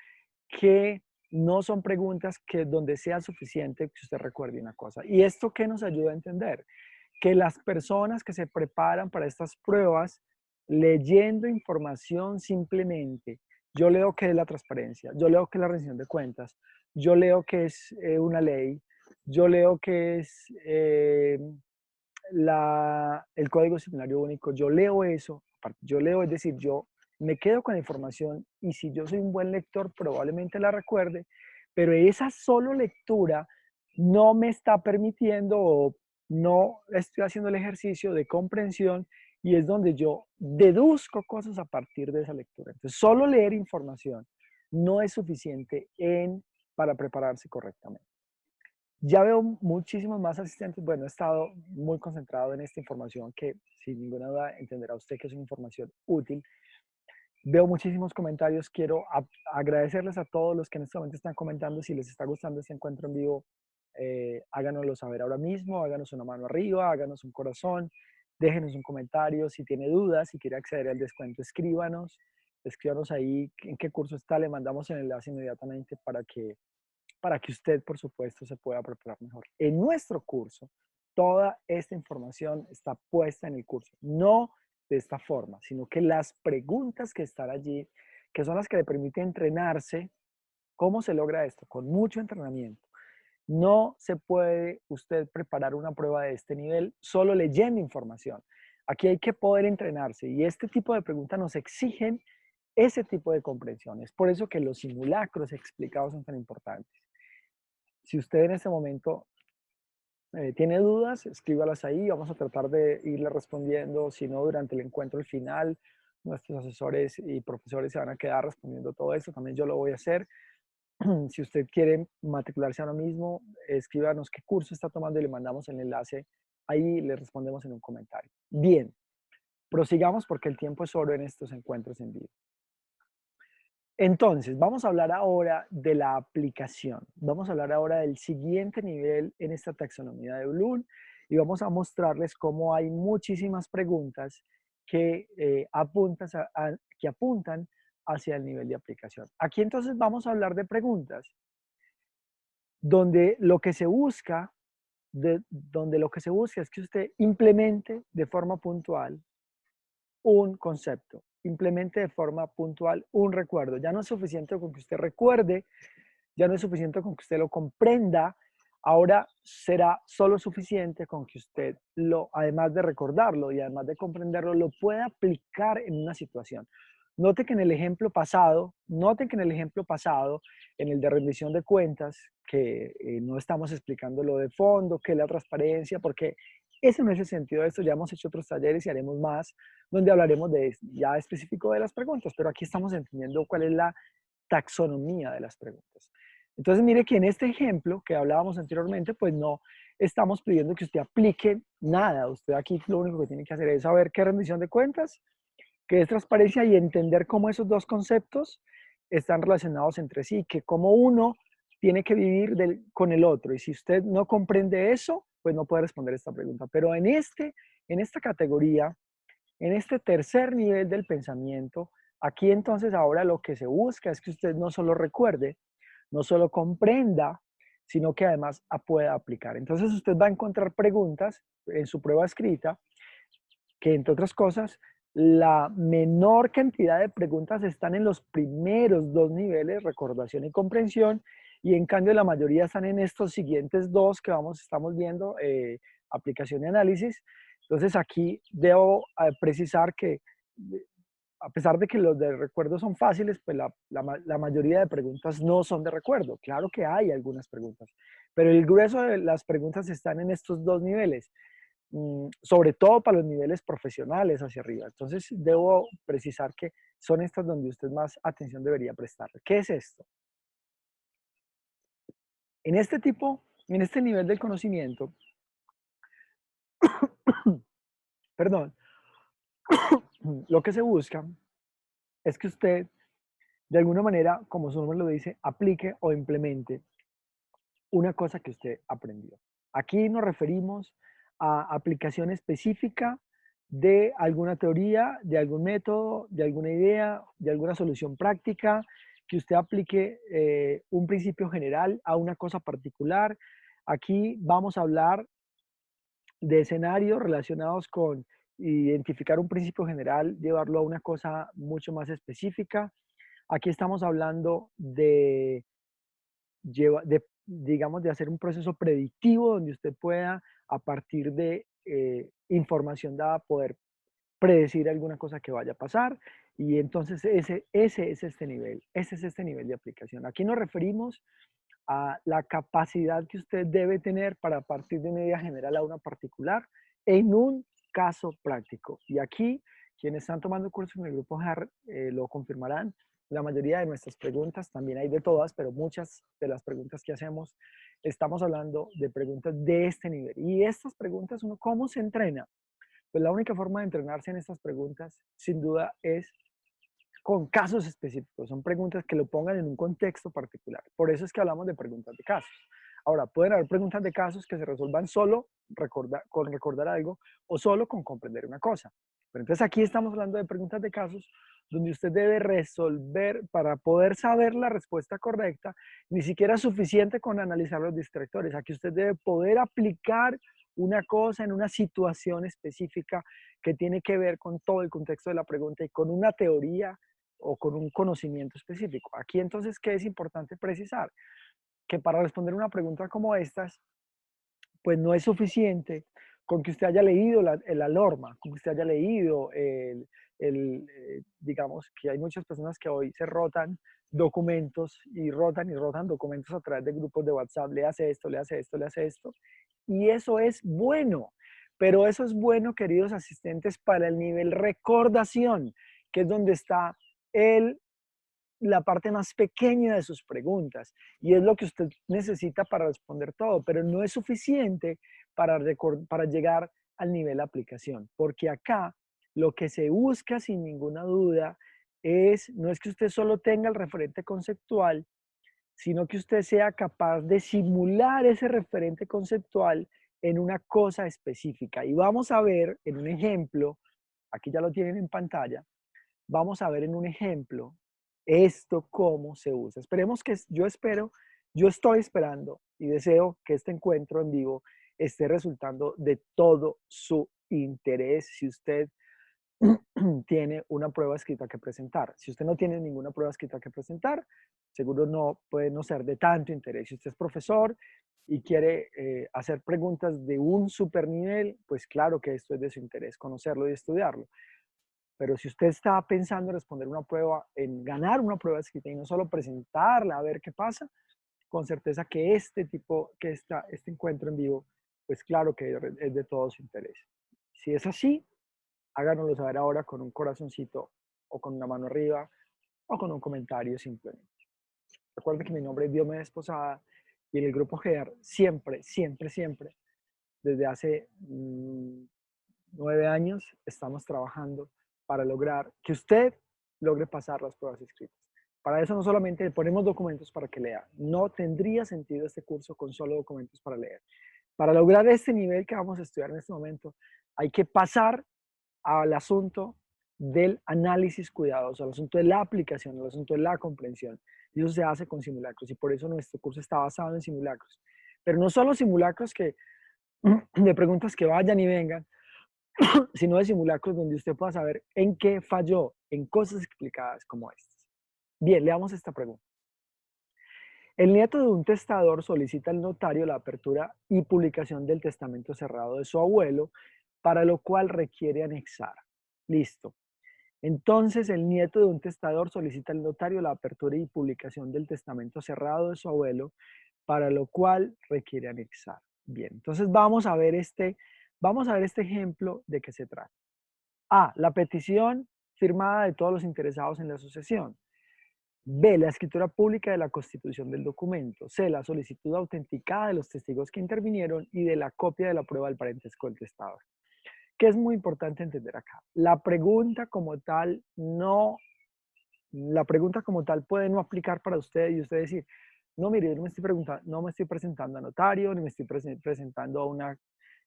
que no son preguntas que donde sea suficiente que usted recuerde una cosa. ¿Y esto qué nos ayuda a entender? Que las personas que se preparan para estas pruebas, leyendo información simplemente, yo leo que es la transparencia, yo leo que es la rendición de cuentas, yo leo que es una ley, yo leo que es el código disciplinario único, yo leo eso, yo leo, es decir, yo me quedo con la información y si yo soy un buen lector probablemente la recuerde, pero esa solo lectura no me está permitiendo o no estoy haciendo el ejercicio de comprensión y es donde yo deduzco cosas a partir de esa lectura. Entonces, solo leer información no es suficiente para prepararse correctamente. Ya veo muchísimos más asistentes. Bueno, he estado muy concentrado en esta información que sin ninguna duda entenderá usted que es una información útil. Veo muchísimos comentarios. Quiero agradecerles a todos los que en este momento están comentando. Si les está gustando este encuentro en vivo, háganoslo saber ahora mismo. Háganos una mano arriba, háganos un corazón, déjenos un comentario. Si tiene dudas, si quiere acceder al descuento, escríbanos ahí en qué curso está. Le mandamos el enlace inmediatamente para que usted, por supuesto, se pueda preparar mejor. En nuestro curso, toda esta información está puesta en el curso, no de esta forma, sino que las preguntas que están allí, que son las que le permiten entrenarse, ¿cómo se logra esto? Con mucho entrenamiento. No se puede usted preparar una prueba de este nivel solo leyendo información. Aquí hay que poder entrenarse y este tipo de preguntas nos exigen ese tipo de comprensión. Es por eso que los simulacros explicados son tan importantes. Si usted en este momento tiene dudas, escríbalas ahí, vamos a tratar de irle respondiendo, si no durante el encuentro al final, nuestros asesores y profesores se van a quedar respondiendo todo esto, también yo lo voy a hacer. Si usted quiere matricularse ahora mismo, escríbanos qué curso está tomando y le mandamos el enlace, ahí le respondemos en un comentario. Bien, prosigamos porque el tiempo es oro en estos encuentros en vivo. Entonces, vamos a hablar ahora de la aplicación. Vamos a hablar ahora del siguiente nivel en esta taxonomía de Bloom y vamos a mostrarles cómo hay muchísimas preguntas que, que apuntan hacia el nivel de aplicación. Aquí entonces vamos a hablar de preguntas donde lo que se busca, es que usted implemente de forma puntual un concepto, implemente de forma puntual un recuerdo. Ya no es suficiente con que usted recuerde, ya no es suficiente con que usted lo comprenda, ahora será solo suficiente con que usted además de recordarlo y además de comprenderlo, lo pueda aplicar en una situación. Note que en el ejemplo pasado, en el de rendición de cuentas, que no estamos explicando lo de fondo, que es la transparencia, porque ese no es el sentido de esto. Ya hemos hecho otros talleres y haremos más, donde hablaremos ya específico de las preguntas, pero aquí estamos entendiendo cuál es la taxonomía de las preguntas. Entonces, mire que en este ejemplo que hablábamos anteriormente, pues no estamos pidiendo que usted aplique nada. Usted aquí lo único que tiene que hacer es saber qué rendición de cuentas que es transparencia y entender cómo esos dos conceptos están relacionados entre sí, que como uno tiene que vivir con el otro. Y si usted no comprende eso, pues no puede responder esta pregunta. Pero en esta categoría, en este tercer nivel del pensamiento, aquí entonces ahora lo que se busca es que usted no solo recuerde, no solo comprenda, sino que además pueda aplicar. Entonces usted va a encontrar preguntas en su prueba escrita que, entre otras cosas, la menor cantidad de preguntas están en los primeros dos niveles, recordación y comprensión, y en cambio la mayoría están en estos siguientes dos que estamos viendo, aplicación y análisis. Entonces aquí debo precisar que a pesar de que los de recuerdo son fáciles, pues la mayoría de preguntas no son de recuerdo. Claro que hay algunas preguntas, pero el grueso de las preguntas están en estos dos niveles, sobre todo para los niveles profesionales hacia arriba. Entonces, debo precisar que son estas donde usted más atención debería prestar. ¿Qué es esto? En en este nivel del conocimiento, perdón, lo que se busca es que usted, de alguna manera, como su nombre lo dice, aplique o implemente una cosa que usted aprendió. Aquí nos referimos a aplicación específica de alguna teoría, de algún método, de alguna idea, de alguna solución práctica, que usted aplique un principio general a una cosa particular. Aquí vamos a hablar de escenarios relacionados con identificar un principio general, llevarlo a una cosa mucho más específica. Aquí estamos hablando digamos, de hacer un proceso predictivo donde usted pueda, a partir de información dada, poder predecir alguna cosa que vaya a pasar. Y entonces ese es este nivel, ese es este nivel de aplicación. Aquí nos referimos a la capacidad que usted debe tener para partir de una idea general a una particular en un caso práctico. Y aquí, quienes están tomando cursos en el grupo HAR lo confirmarán. La mayoría de nuestras preguntas, también hay de todas, pero muchas de las preguntas que hacemos, estamos hablando de preguntas de este nivel. Y estas preguntas, uno, ¿cómo se entrena? Pues la única forma de entrenarse en estas preguntas, sin duda, es con casos específicos. Son preguntas que lo pongan en un contexto particular. Por eso es que hablamos de preguntas de casos. Ahora, pueden haber preguntas de casos que se resuelvan solo con recordar algo o solo con comprender una cosa. Pero entonces aquí estamos hablando de preguntas de casos donde usted debe resolver, para poder saber la respuesta correcta, ni siquiera es suficiente con analizar los distractores. Aquí usted debe poder aplicar una cosa en una situación específica que tiene que ver con todo el contexto de la pregunta y con una teoría o con un conocimiento específico. Aquí entonces, ¿qué es importante precisar? Que para responder una pregunta como estas, pues no es suficiente con que usted haya leído la norma, con que usted haya leído digamos, que hay muchas personas que hoy se rotan documentos y rotan documentos a través de grupos de WhatsApp, le hace esto, le hace esto, le hace esto, y eso es bueno, pero eso es bueno, queridos asistentes, para el nivel recordación, que es donde está el la parte más pequeña de sus preguntas y es lo que usted necesita para responder todo, pero no es suficiente para llegar al nivel de aplicación, porque acá lo que se busca sin ninguna duda no es que usted solo tenga el referente conceptual, sino que usted sea capaz de simular ese referente conceptual en una cosa específica. Y vamos a ver en un ejemplo, aquí ya lo tienen en pantalla, vamos a ver en un ejemplo esto cómo se usa. Esperemos que, yo estoy esperando y deseo que este encuentro en vivo esté resultando de todo su interés. Si usted tiene una prueba escrita que presentar, si usted no tiene ninguna prueba escrita que presentar, seguro no puede no ser de tanto interés. Si usted es profesor y quiere hacer preguntas de un super nivel, pues claro que esto es de su interés, conocerlo y estudiarlo. Pero si usted está pensando en responder una prueba, en ganar una prueba escrita y no solo presentarla a ver qué pasa, con certeza que este encuentro en vivo, pues claro que es de todo su interés. Si es así, háganoslo saber ahora con un corazoncito o con una mano arriba o con un comentario simplemente. Recuerde que mi nombre es Diomedes Posada y en el grupo GEAR siempre, siempre, siempre, desde hace 9 años, estamos trabajando para lograr que usted logre pasar las pruebas escritas. Para eso no solamente le ponemos documentos para que lea, no tendría sentido este curso con solo documentos para leer. Para lograr este nivel que vamos a estudiar en este momento, hay que pasar al asunto del análisis cuidadoso, al asunto de la aplicación, al asunto de la comprensión. Y eso se hace con simulacros y por eso nuestro curso está basado en simulacros. Pero no solo simulacros de preguntas que vayan y vengan, sino de simulacros donde usted pueda saber en qué falló, en cosas explicadas como estas. Bien, leamos esta pregunta. El nieto de un testador solicita al notario la apertura y publicación del testamento cerrado de su abuelo, para lo cual requiere anexar. Listo. Entonces, el nieto de un testador solicita al notario la apertura y publicación del testamento cerrado de su abuelo, para lo cual requiere anexar. Bien, entonces vamos a ver este ejemplo de qué se trata. A, la petición firmada de todos los interesados en la sucesión. B, la escritura pública de la constitución del documento. C, la solicitud autenticada de los testigos que intervinieron y de la copia de la prueba del parentesco del testador. ¿Qué es muy importante entender acá? La pregunta como tal puede no aplicar para usted y usted decir, no, mire, yo no me estoy presentando a notario, ni me estoy presentando a una...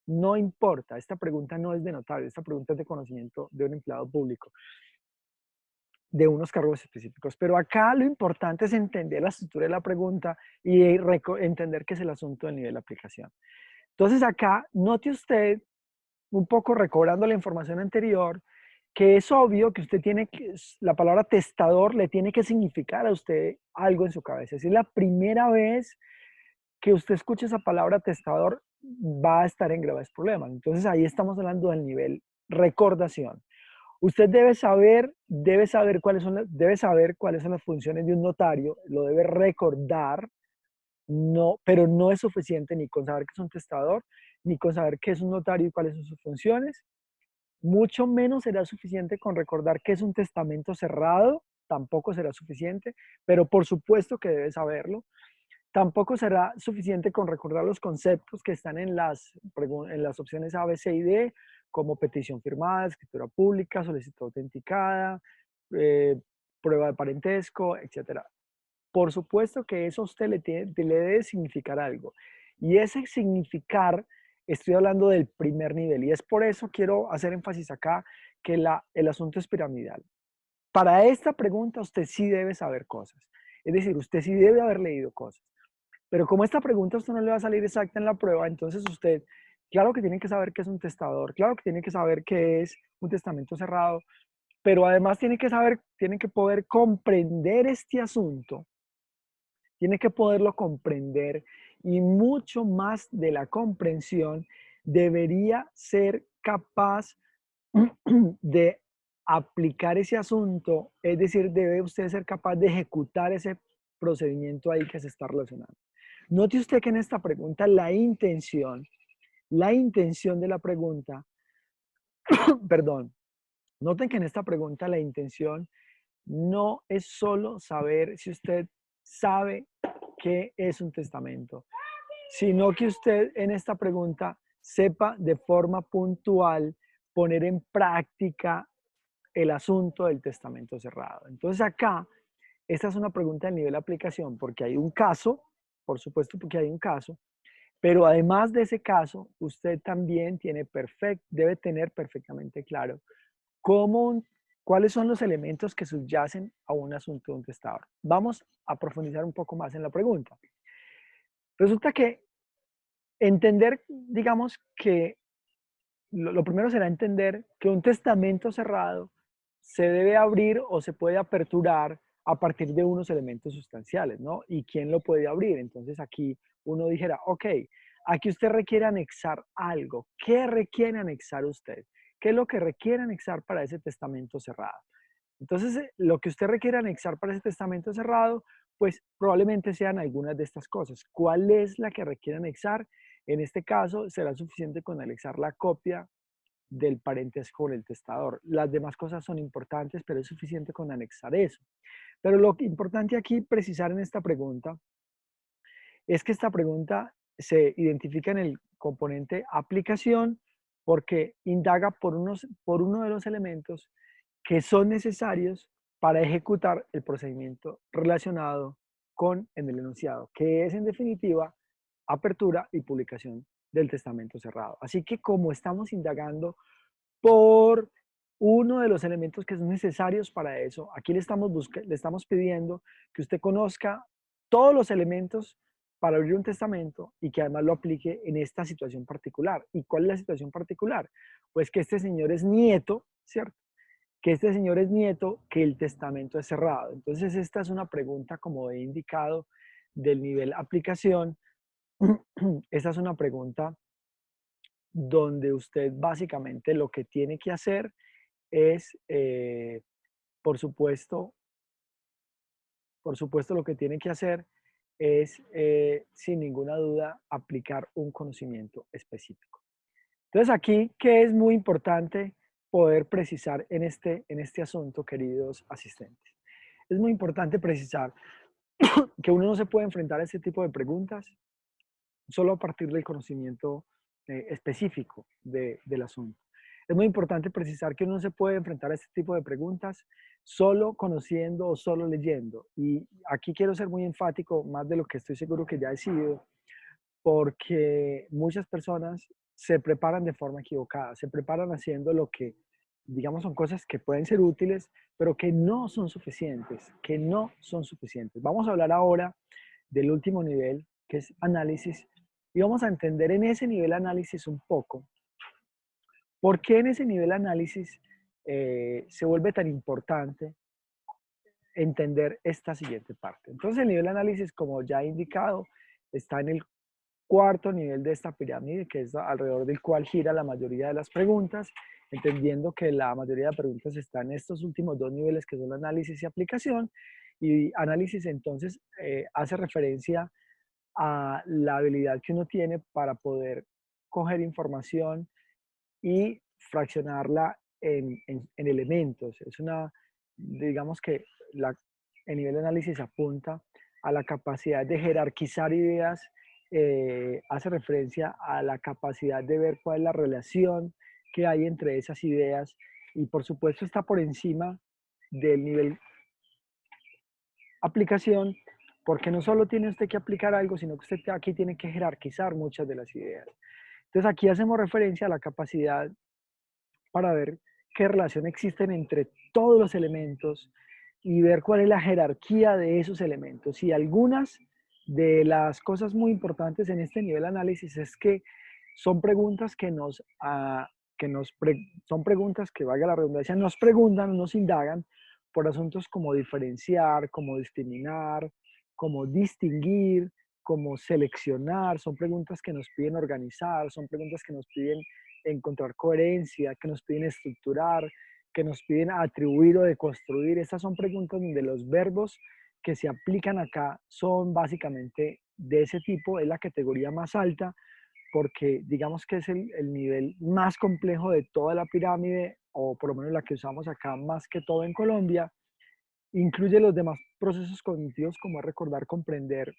No importa, esta pregunta no es de notario, esta pregunta es de conocimiento de un empleado público, de unos cargos específicos. Pero acá lo importante es entender la estructura de la pregunta y entender qué es el asunto del nivel de aplicación. Entonces acá, note usted, un poco recobrando la información anterior, que es obvio que usted tiene que, la palabra testador le tiene que significar a usted algo en su cabeza. Si es la primera vez que usted escuche esa palabra testador, va a estar en graves problemas. Entonces ahí estamos hablando del nivel recordación. Usted debe saber cuáles son las funciones de un notario, lo debe recordar, no, pero no es suficiente ni con saber que es un testador, ni con saber qué es un notario y cuáles son sus funciones. Mucho menos será suficiente con recordar que es un testamento cerrado, tampoco será suficiente, pero por supuesto que debe saberlo. Tampoco será suficiente con recordar los conceptos que están en las opciones A, B, C y D, como petición firmada, escritura pública, solicitud autenticada, eh, prueba de parentesco, etc. Por supuesto que eso a usted le debe significar algo. Y ese significar, estoy hablando del primer nivel. Y es por eso quiero hacer énfasis acá que el asunto es piramidal. Para esta pregunta usted sí debe saber cosas. Es decir, usted sí debe haber leído cosas. Pero como esta pregunta a usted no le va a salir exacta en la prueba, entonces usted, claro que tiene que saber qué es un testador, claro que tiene que saber qué es un testamento cerrado, pero además tiene que poder comprender este asunto, tiene que poderlo comprender y mucho más de la comprensión debería ser capaz de aplicar ese asunto, es decir, debe usted ser capaz de ejecutar ese procedimiento ahí que se está relacionando. Note usted que en esta pregunta la intención de la pregunta, perdón, noten que en esta pregunta la intención no es solo saber si usted sabe qué es un testamento, sino que usted en esta pregunta sepa de forma puntual poner en práctica el asunto del testamento cerrado. Entonces acá, esta es una pregunta de nivel de aplicación porque hay un caso, por supuesto porque hay un caso, pero además de ese caso, usted también debe tener perfectamente claro cuáles son los elementos que subyacen a un asunto de un testador. Vamos a profundizar un poco más en la pregunta. Resulta que entender, digamos que lo primero será entender que un testamento cerrado se debe abrir o se puede aperturar a partir de unos elementos sustanciales, ¿no? ¿Y quién lo puede abrir? Entonces aquí uno dijera, ok, aquí usted requiere anexar algo. ¿Qué requiere anexar usted? ¿Qué es lo que requiere anexar para ese testamento cerrado? Entonces, lo que usted requiere anexar para ese testamento cerrado, pues probablemente sean algunas de estas cosas. ¿Cuál es la que requiere anexar? En este caso, será suficiente con anexar la copia del parentesco con el testador. Las demás cosas son importantes, pero es suficiente con anexar eso. Pero lo importante aquí precisar en esta pregunta es que esta pregunta se identifica en el componente aplicación porque indaga por uno de los elementos que son necesarios para ejecutar el procedimiento relacionado con el enunciado, que es en definitiva apertura y publicación del testamento cerrado. Así que como estamos indagando por uno de los elementos que son necesarios para eso, aquí le estamos pidiendo que usted conozca todos los elementos para abrir un testamento y que además lo aplique en esta situación particular. ¿Y cuál es la situación particular? Pues que este señor es nieto, ¿cierto? Que este señor es nieto, que el testamento es cerrado. Entonces, esta es una pregunta, como he indicado, del nivel aplicación. Esta es una pregunta donde usted básicamente lo que tiene que hacer es, por supuesto, lo que tiene que hacer es, sin ninguna duda, aplicar un conocimiento específico. Entonces, aquí, ¿qué es muy importante poder precisar en este asunto, queridos asistentes? Es muy importante precisar que uno no se puede enfrentar a este tipo de preguntas solo a partir del conocimiento específico del asunto. Es muy importante precisar que uno no se puede enfrentar a este tipo de preguntas solo conociendo o solo leyendo. Y aquí quiero ser muy enfático, más de lo que estoy seguro que ya he sido, porque muchas personas se preparan de forma equivocada, se preparan haciendo lo que, digamos, son cosas que pueden ser útiles, pero que no son suficientes, que no son suficientes. Vamos a hablar ahora del último nivel, que es análisis, y vamos a entender en ese nivel análisis un poco por qué en ese nivel análisis se vuelve tan importante entender esta siguiente parte. Entonces, el nivel análisis, como ya he indicado, está en el cuarto nivel de esta pirámide, que es alrededor del cual gira la mayoría de las preguntas, entendiendo que la mayoría de preguntas están en estos últimos dos niveles, que son análisis y aplicación. Y análisis entonces hace referencia a la habilidad que uno tiene para poder coger información y fraccionarla en elementos. Es una, digamos que el nivel de análisis apunta a la capacidad de jerarquizar ideas, hace referencia a la capacidad de ver cuál es la relación que hay entre esas ideas y por supuesto está por encima del nivel aplicación, porque no solo tiene usted que aplicar algo, sino que usted aquí tiene que jerarquizar muchas de las ideas. Entonces aquí hacemos referencia a la capacidad para ver qué relación existen entre todos los elementos y ver cuál es la jerarquía de esos elementos. Y algunas de las cosas muy importantes en este nivel de análisis es que son preguntas que son preguntas que, valga la redundancia, nos preguntan, nos indagan por asuntos como diferenciar, como discriminar, como distinguir, como seleccionar. Son preguntas que nos piden organizar, son preguntas que nos piden encontrar coherencia, que nos piden estructurar, que nos piden atribuir o deconstruir. Estas son preguntas donde los verbos que se aplican acá son básicamente de ese tipo, es la categoría más alta, porque digamos que es el nivel más complejo de toda la pirámide, o por lo menos la que usamos acá más que todo en Colombia. Incluye los demás procesos cognitivos como es recordar, comprender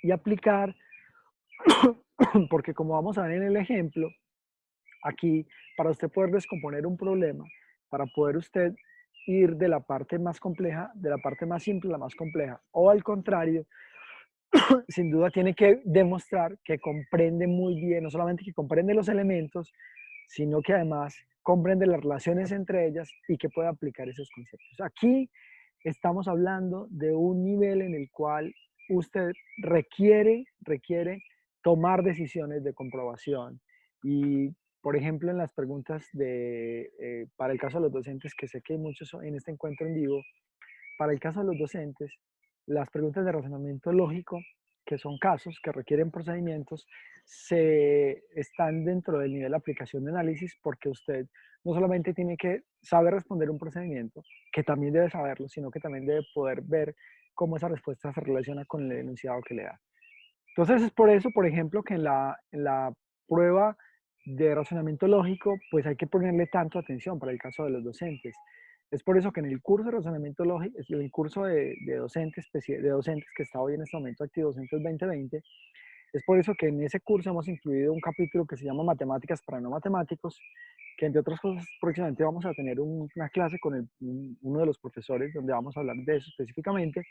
y aplicar, porque como vamos a ver en el ejemplo, aquí, para usted poder descomponer un problema, para poder usted ir de la parte más compleja, de la parte más simple a la más compleja, o al contrario, sin duda tiene que demostrar que comprende muy bien, no solamente que comprende los elementos, sino que además comprende las relaciones entre ellas y que puede aplicar esos conceptos. Aquí estamos hablando de un nivel en el cual usted requiere tomar decisiones de comprobación. Y, por ejemplo, en las preguntas para el caso de los docentes, que sé que hay muchos en este encuentro en vivo, para el caso de los docentes, las preguntas de razonamiento lógico, que son casos que requieren procedimientos, están dentro del nivel de aplicación de análisis porque usted no solamente tiene que saber responder un procedimiento, que también debe saberlo, sino que también debe poder ver cómo esa respuesta se relaciona con el enunciado que le da. Entonces es por eso, por ejemplo, que en la prueba de razonamiento lógico, pues hay que ponerle tanto atención para el caso de los docentes. Es por eso que en el curso de razonamiento lógico, el curso de docentes que está hoy en este momento activo, Docentes 2020, Es por eso que en ese curso hemos incluido un capítulo que se llama Matemáticas para no matemáticos, que entre otras cosas próximamente vamos a tener una clase con uno de los profesores donde vamos a hablar de eso específicamente.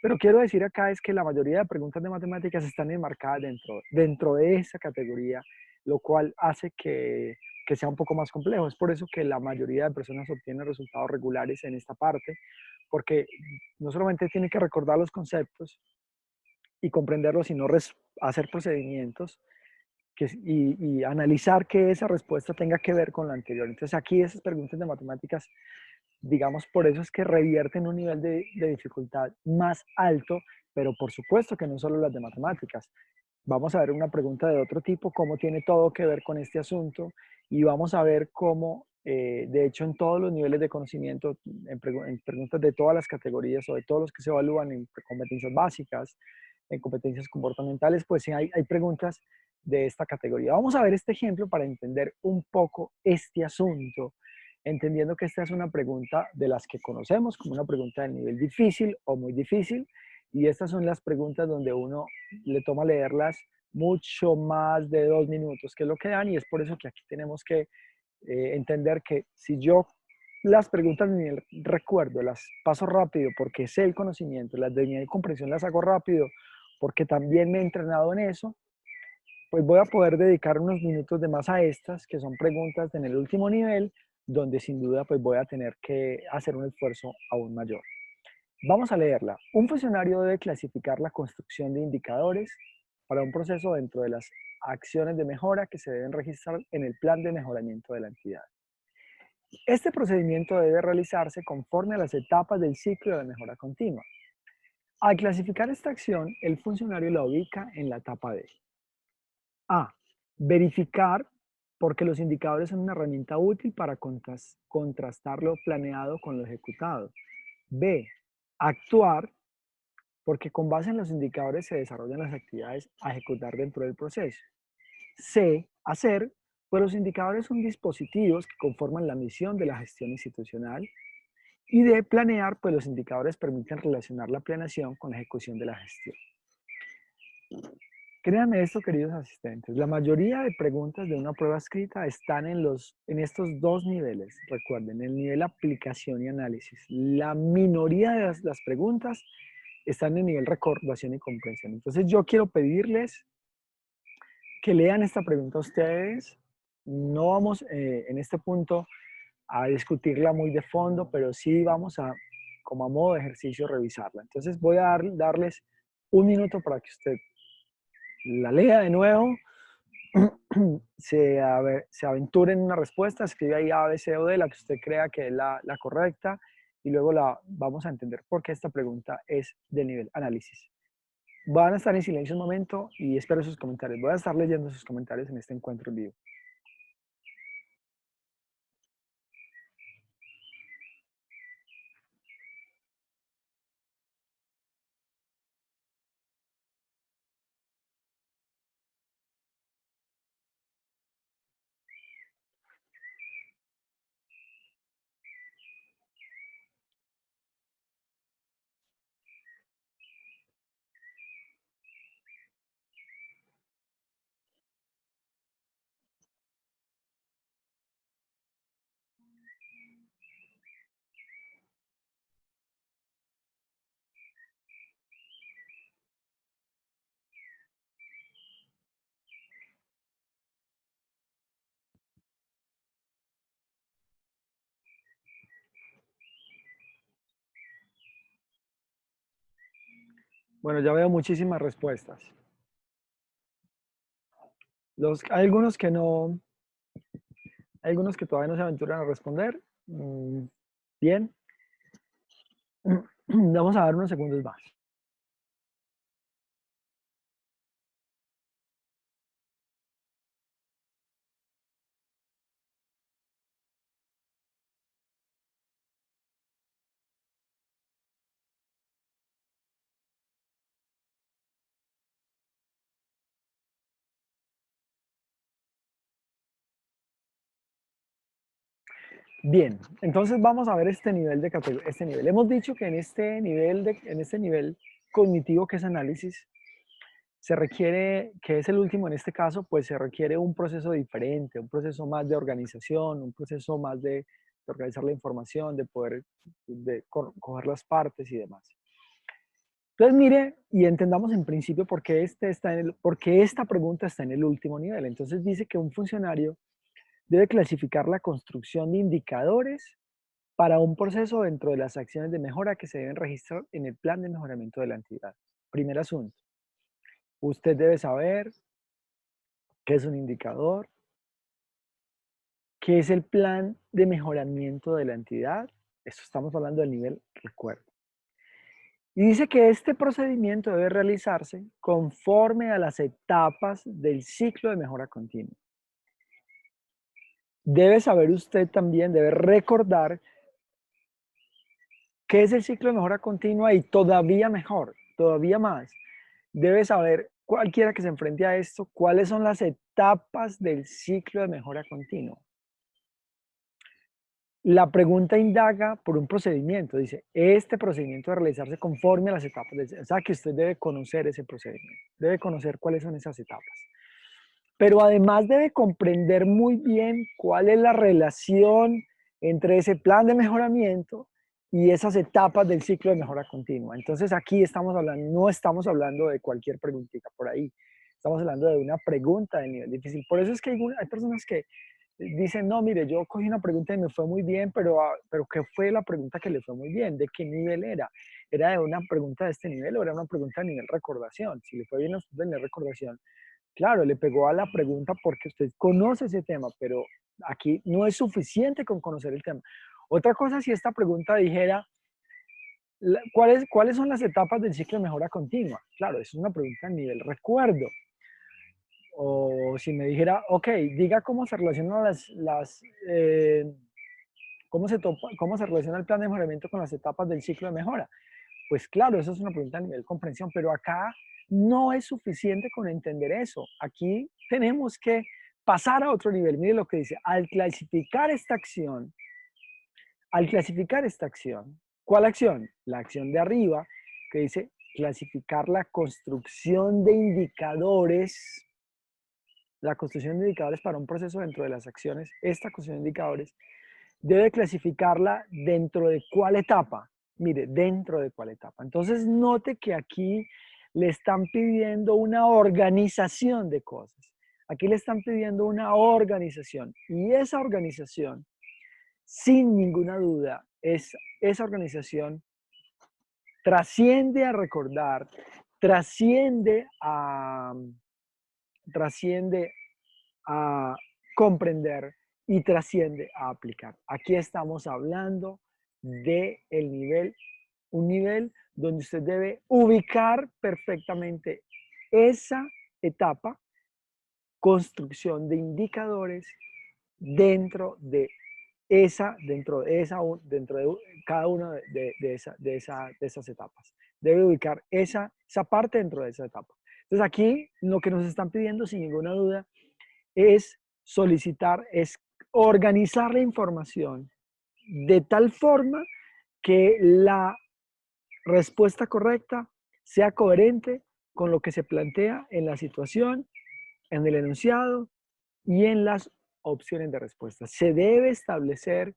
Pero quiero decir acá es que la mayoría de preguntas de matemáticas están enmarcadas dentro de esa categoría, lo cual hace que sea un poco más complejo. Es por eso que la mayoría de personas obtienen resultados regulares en esta parte, porque no solamente tiene que recordar los conceptos y comprenderlos, sino hacer procedimientos y analizar que esa respuesta tenga que ver con la anterior. Entonces aquí esas preguntas de matemáticas, digamos, por eso es que revierten un nivel de dificultad más alto, pero por supuesto que no solo las de matemáticas. Vamos a ver una pregunta de otro tipo, cómo tiene todo que ver con este asunto, y vamos a ver cómo, de hecho, en todos los niveles de conocimiento, en preguntas de todas las categorías o de todos los que se evalúan en competencias básicas, en competencias comportamentales, pues sí hay preguntas de esta categoría. Vamos a ver este ejemplo para entender un poco este asunto, entendiendo que esta es una pregunta de las que conocemos como una pregunta de nivel difícil o muy difícil, y estas son las preguntas donde uno le toma leerlas mucho más de 2 minutos, que es lo que dan, y es por eso que aquí tenemos que entender que si yo las preguntas de nivel recuerdo las paso rápido porque sé el conocimiento, las de nivel comprensión las hago rápido porque también me he entrenado en eso, pues voy a poder dedicar unos minutos de más a estas, que son preguntas en el último nivel, donde sin duda pues voy a tener que hacer un esfuerzo aún mayor. Vamos a leerla. Un funcionario debe clasificar la construcción de indicadores para un proceso dentro de las acciones de mejora que se deben registrar en el plan de mejoramiento de la entidad. Este procedimiento debe realizarse conforme a las etapas del ciclo de mejora continua. Al clasificar esta acción, el funcionario la ubica en la etapa D. A. Verificar, porque los indicadores son una herramienta útil para contrastar lo planeado con lo ejecutado. B. Actuar, porque con base en los indicadores se desarrollan las actividades a ejecutar dentro del proceso. C. Hacer, pues los indicadores son dispositivos que conforman la misión de la gestión institucional. Y D. Planear, pues los indicadores permiten relacionar la planeación con la ejecución de la gestión. Créanme esto, queridos asistentes, la mayoría de preguntas de una prueba escrita están en estos dos niveles. Recuerden, el nivel aplicación y análisis. La minoría de las preguntas están en el nivel recordación y comprensión. Entonces yo quiero pedirles que lean esta pregunta a ustedes. No vamos en este punto a discutirla muy de fondo, pero sí vamos a, como a modo de ejercicio, revisarla. Entonces voy a darles un minuto para que usted la lea de nuevo, se aventure en una respuesta, escribe ahí A, B, C o D, la que usted crea que es la correcta, y luego vamos a entender por qué esta pregunta es de nivel análisis. Van a estar en silencio un momento y espero sus comentarios. Voy a estar leyendo sus comentarios en este encuentro en vivo. Bueno, ya veo muchísimas respuestas. Hay algunos que no, hay algunos que todavía no se aventuran a responder. Bien. Vamos a dar unos segundos más. Bien, entonces vamos a ver este nivel de categoría, este nivel. Hemos dicho que en este nivel cognitivo que es análisis, se requiere, que es el último en este caso, pues se requiere un proceso diferente, un proceso más de organización, un proceso más de organizar la información, de poder coger las partes y demás. Entonces, mire y entendamos en principio por qué esta pregunta está en el último nivel. Entonces dice que un funcionario debe clasificar la construcción de indicadores para un proceso dentro de las acciones de mejora que se deben registrar en el plan de mejoramiento de la entidad. Primer asunto, usted debe saber qué es un indicador, qué es el plan de mejoramiento de la entidad. Esto estamos hablando del nivel recuerdo. Y dice que este procedimiento debe realizarse conforme a las etapas del ciclo de mejora continua. Debe saber usted también, debe recordar qué es el ciclo de mejora continua y todavía mejor, todavía más. Debe saber cualquiera que se enfrente a esto, cuáles son las etapas del ciclo de mejora continua. La pregunta indaga por un procedimiento, dice, este procedimiento debe realizarse conforme a las etapas, o sea que usted debe conocer ese procedimiento, debe conocer cuáles son esas etapas. Pero además debe comprender muy bien cuál es la relación entre ese plan de mejoramiento y esas etapas del ciclo de mejora continua. Entonces aquí estamos hablando, no estamos hablando de cualquier preguntita por ahí, estamos hablando de una pregunta de nivel difícil. Por eso es que hay personas que dicen, no, mire, yo cogí una pregunta y me fue muy bien, pero ¿qué fue la pregunta que le fue muy bien? ¿De qué nivel era? ¿Era de una pregunta de este nivel o era una pregunta de nivel recordación? Si le fue bien a usted en la recordación, claro, le pegó a la pregunta porque usted conoce ese tema, pero aquí no es suficiente con conocer el tema. Otra cosa, si esta pregunta dijera, ¿cuáles son las etapas del ciclo de mejora continua? Claro, eso es una pregunta a nivel recuerdo. O si me dijera, ok, diga cómo se relacionan cómo se relaciona el plan de mejoramiento con las etapas del ciclo de mejora. Pues claro, eso es una pregunta a nivel comprensión, pero acá no es suficiente con entender eso. Aquí tenemos que pasar a otro nivel. Mire lo que dice, al clasificar esta acción, ¿cuál acción? La acción de arriba, que dice clasificar la construcción de indicadores para un proceso dentro de las acciones, esta construcción de indicadores, debe clasificarla dentro de cuál etapa. Mire, dentro de cuál etapa. Entonces, note que aquí le están pidiendo una organización de cosas. Aquí le están pidiendo una organización. Y esa organización, sin ninguna duda, esa organización trasciende a recordar, trasciende a, trasciende a comprender y trasciende a aplicar. Aquí estamos hablando de un nivel donde usted debe ubicar perfectamente esa etapa, construcción de indicadores dentro de dentro de cada una de esas etapas. Debe ubicar esa parte dentro de esa etapa. Entonces aquí lo que nos están pidiendo sin ninguna duda es es organizar la información de tal forma que la respuesta correcta sea coherente con lo que se plantea en la situación, en el enunciado y en las opciones de respuesta. Se debe establecer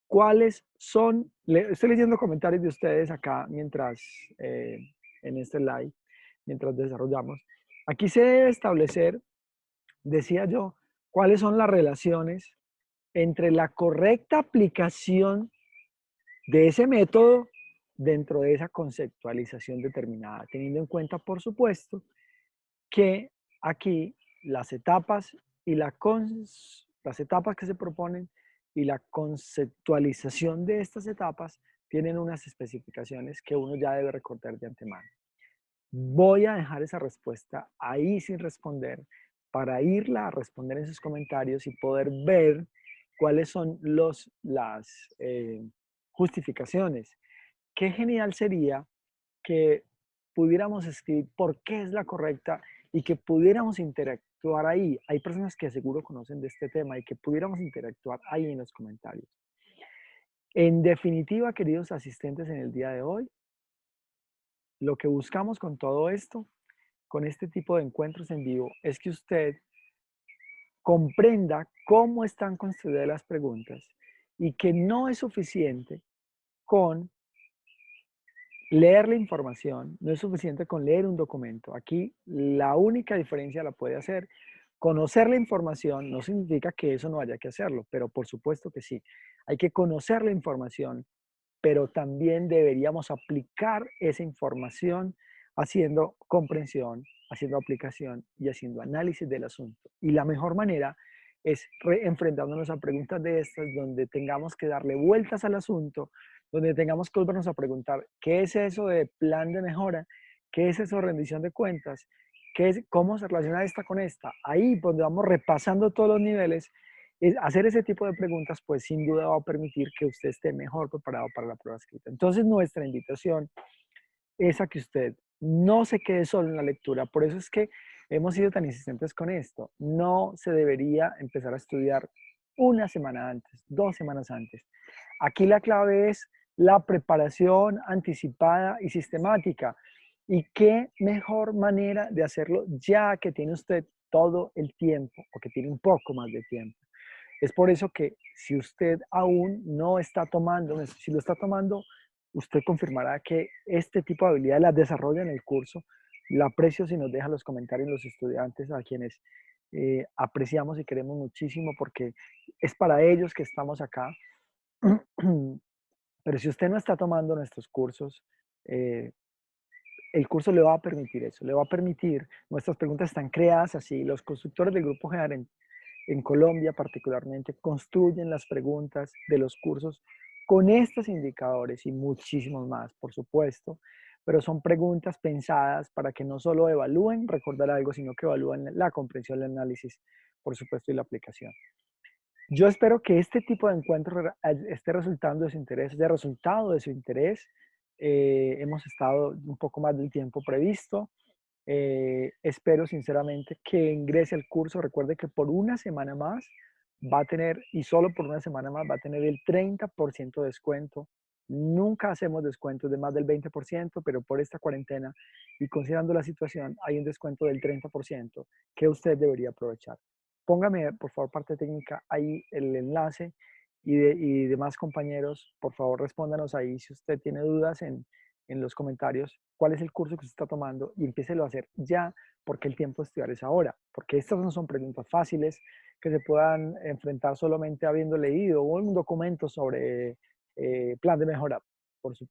cuáles son, estoy leyendo comentarios de ustedes acá mientras, en este live, mientras desarrollamos. Aquí se debe establecer, decía yo, cuáles son las relaciones entre la correcta aplicación de ese método dentro de esa conceptualización determinada, teniendo en cuenta, por supuesto, que aquí las etapas las etapas que se proponen y la conceptualización de estas etapas tienen unas especificaciones que uno ya debe recordar de antemano. Voy a dejar esa respuesta ahí sin responder para irla a responder en sus comentarios y poder ver cuáles son las justificaciones. Qué genial sería que pudiéramos escribir por qué es la correcta y que pudiéramos interactuar ahí. Hay personas que seguro conocen de este tema y que pudiéramos interactuar ahí en los comentarios. En definitiva, queridos asistentes, en el día de hoy, lo que buscamos con todo esto con este tipo de encuentros en vivo es que usted comprenda cómo están construidas las preguntas y que no es suficiente con leer la información, no es suficiente con leer un documento. Aquí la única diferencia la puede hacer. Conocer la información no significa que eso no haya que hacerlo, pero por supuesto que sí. Hay que conocer la información, pero también deberíamos aplicar esa información haciendo comprensión, haciendo aplicación y haciendo análisis del asunto. Y la mejor manera es enfrentándonos a preguntas de estas donde tengamos que darle vueltas al asunto, donde tengamos que volvernos a preguntar, ¿qué es eso de plan de mejora? ¿Qué es eso de rendición de cuentas? ¿Qué es, ¿Cómo se relaciona esta con esta? Ahí, donde vamos repasando todos los niveles, hacer ese tipo de preguntas, pues sin duda va a permitir que usted esté mejor preparado para la prueba escrita. Entonces, nuestra invitación es a que usted no se quede solo en la lectura. Por eso es que hemos sido tan insistentes con esto. No se debería empezar a estudiar una semana antes, 2 semanas antes. Aquí la clave es la preparación anticipada y sistemática. ¿Y qué mejor manera de hacerlo ya que tiene usted todo el tiempo o que tiene un poco más de tiempo? Es por eso que si usted aún no está tomando, si lo está tomando, usted confirmará que este tipo de habilidades las desarrolla en el curso. La aprecio si nos deja los comentarios los estudiantes a quienes apreciamos y queremos muchísimo porque es para ellos que estamos acá. Pero si usted no está tomando nuestros cursos, eh, el curso le va a permitir eso, le va a permitir, nuestras preguntas están creadas así, los constructores del Grupo GEAR en Colombia particularmente construyen las preguntas de los cursos con estos indicadores y muchísimos más, por supuesto, pero son preguntas pensadas para que no solo evalúen recordar algo, sino que evalúen la comprensión, el análisis, por supuesto, y la aplicación. Yo espero que este tipo de encuentro esté resultando de su interés, haya resultado de su interés. Hemos estado un poco más del tiempo previsto. Espero sinceramente que ingrese al curso. Recuerde que por una semana más va a tener, y solo por una semana más, va a tener el 30% de descuento. Nunca hacemos descuentos de más del 20%, pero por esta cuarentena y considerando la situación, hay un descuento del 30% que usted debería aprovechar. Póngame, por favor, parte técnica, ahí el enlace y demás compañeros, por favor, respóndanos ahí si usted tiene dudas en los comentarios cuál es el curso que usted está tomando y empiécelo a hacer ya, porque el tiempo de estudiar es ahora, porque estas no son preguntas fáciles que se puedan enfrentar solamente habiendo leído un documento sobre plan de mejora.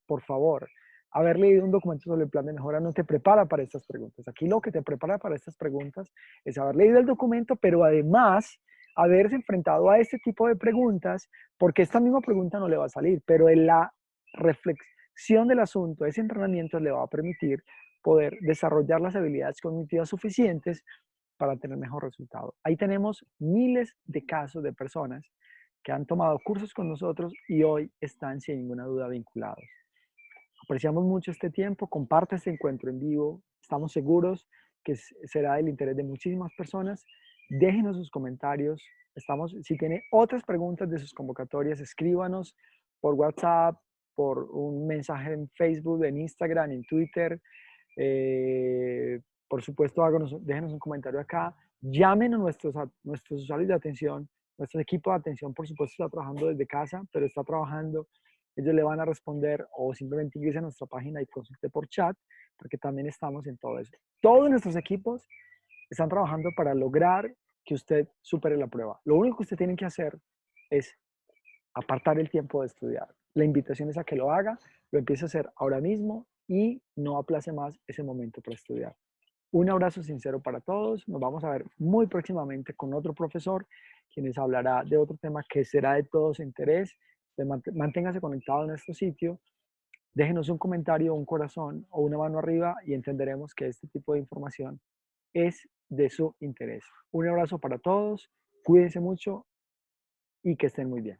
Por favor, haber leído un documento sobre el plan de mejora no te prepara para estas preguntas. Aquí lo que te prepara para estas preguntas es haber leído el documento, pero además haberse enfrentado a este tipo de preguntas, porque esta misma pregunta no le va a salir, pero en la reflexión del asunto, ese entrenamiento le va a permitir poder desarrollar las habilidades cognitivas suficientes para tener mejor resultado. Ahí tenemos miles de casos de personas que han tomado cursos con nosotros y hoy están sin ninguna duda vinculados. Apreciamos mucho este tiempo, comparte este encuentro en vivo, estamos seguros que será del interés de muchísimas personas. Déjenos sus comentarios, si tiene otras preguntas de sus convocatorias, escríbanos por WhatsApp, por un mensaje en Facebook, en Instagram, en Twitter. Por supuesto, déjenos un comentario acá. Llamen a nuestros usuarios de atención. Nuestro equipo de atención, por supuesto, está trabajando desde casa, pero está trabajando. Ellos le van a responder o simplemente ingrese a nuestra página y consulte por chat, porque también estamos en todo eso. Todos nuestros equipos están trabajando para lograr que usted supere la prueba. Lo único que usted tiene que hacer es apartar el tiempo de estudiar. La invitación es a que lo haga, lo empiece a hacer ahora mismo y no aplace más ese momento para estudiar. Un abrazo sincero para todos. Nos vamos a ver muy próximamente con otro profesor, quien les hablará de otro tema que será de todo su interés. Manténgase conectado en nuestro sitio. Déjenos un comentario, un corazón o una mano arriba y entenderemos que este tipo de información es de su interés. Un abrazo para todos. Cuídense mucho y que estén muy bien.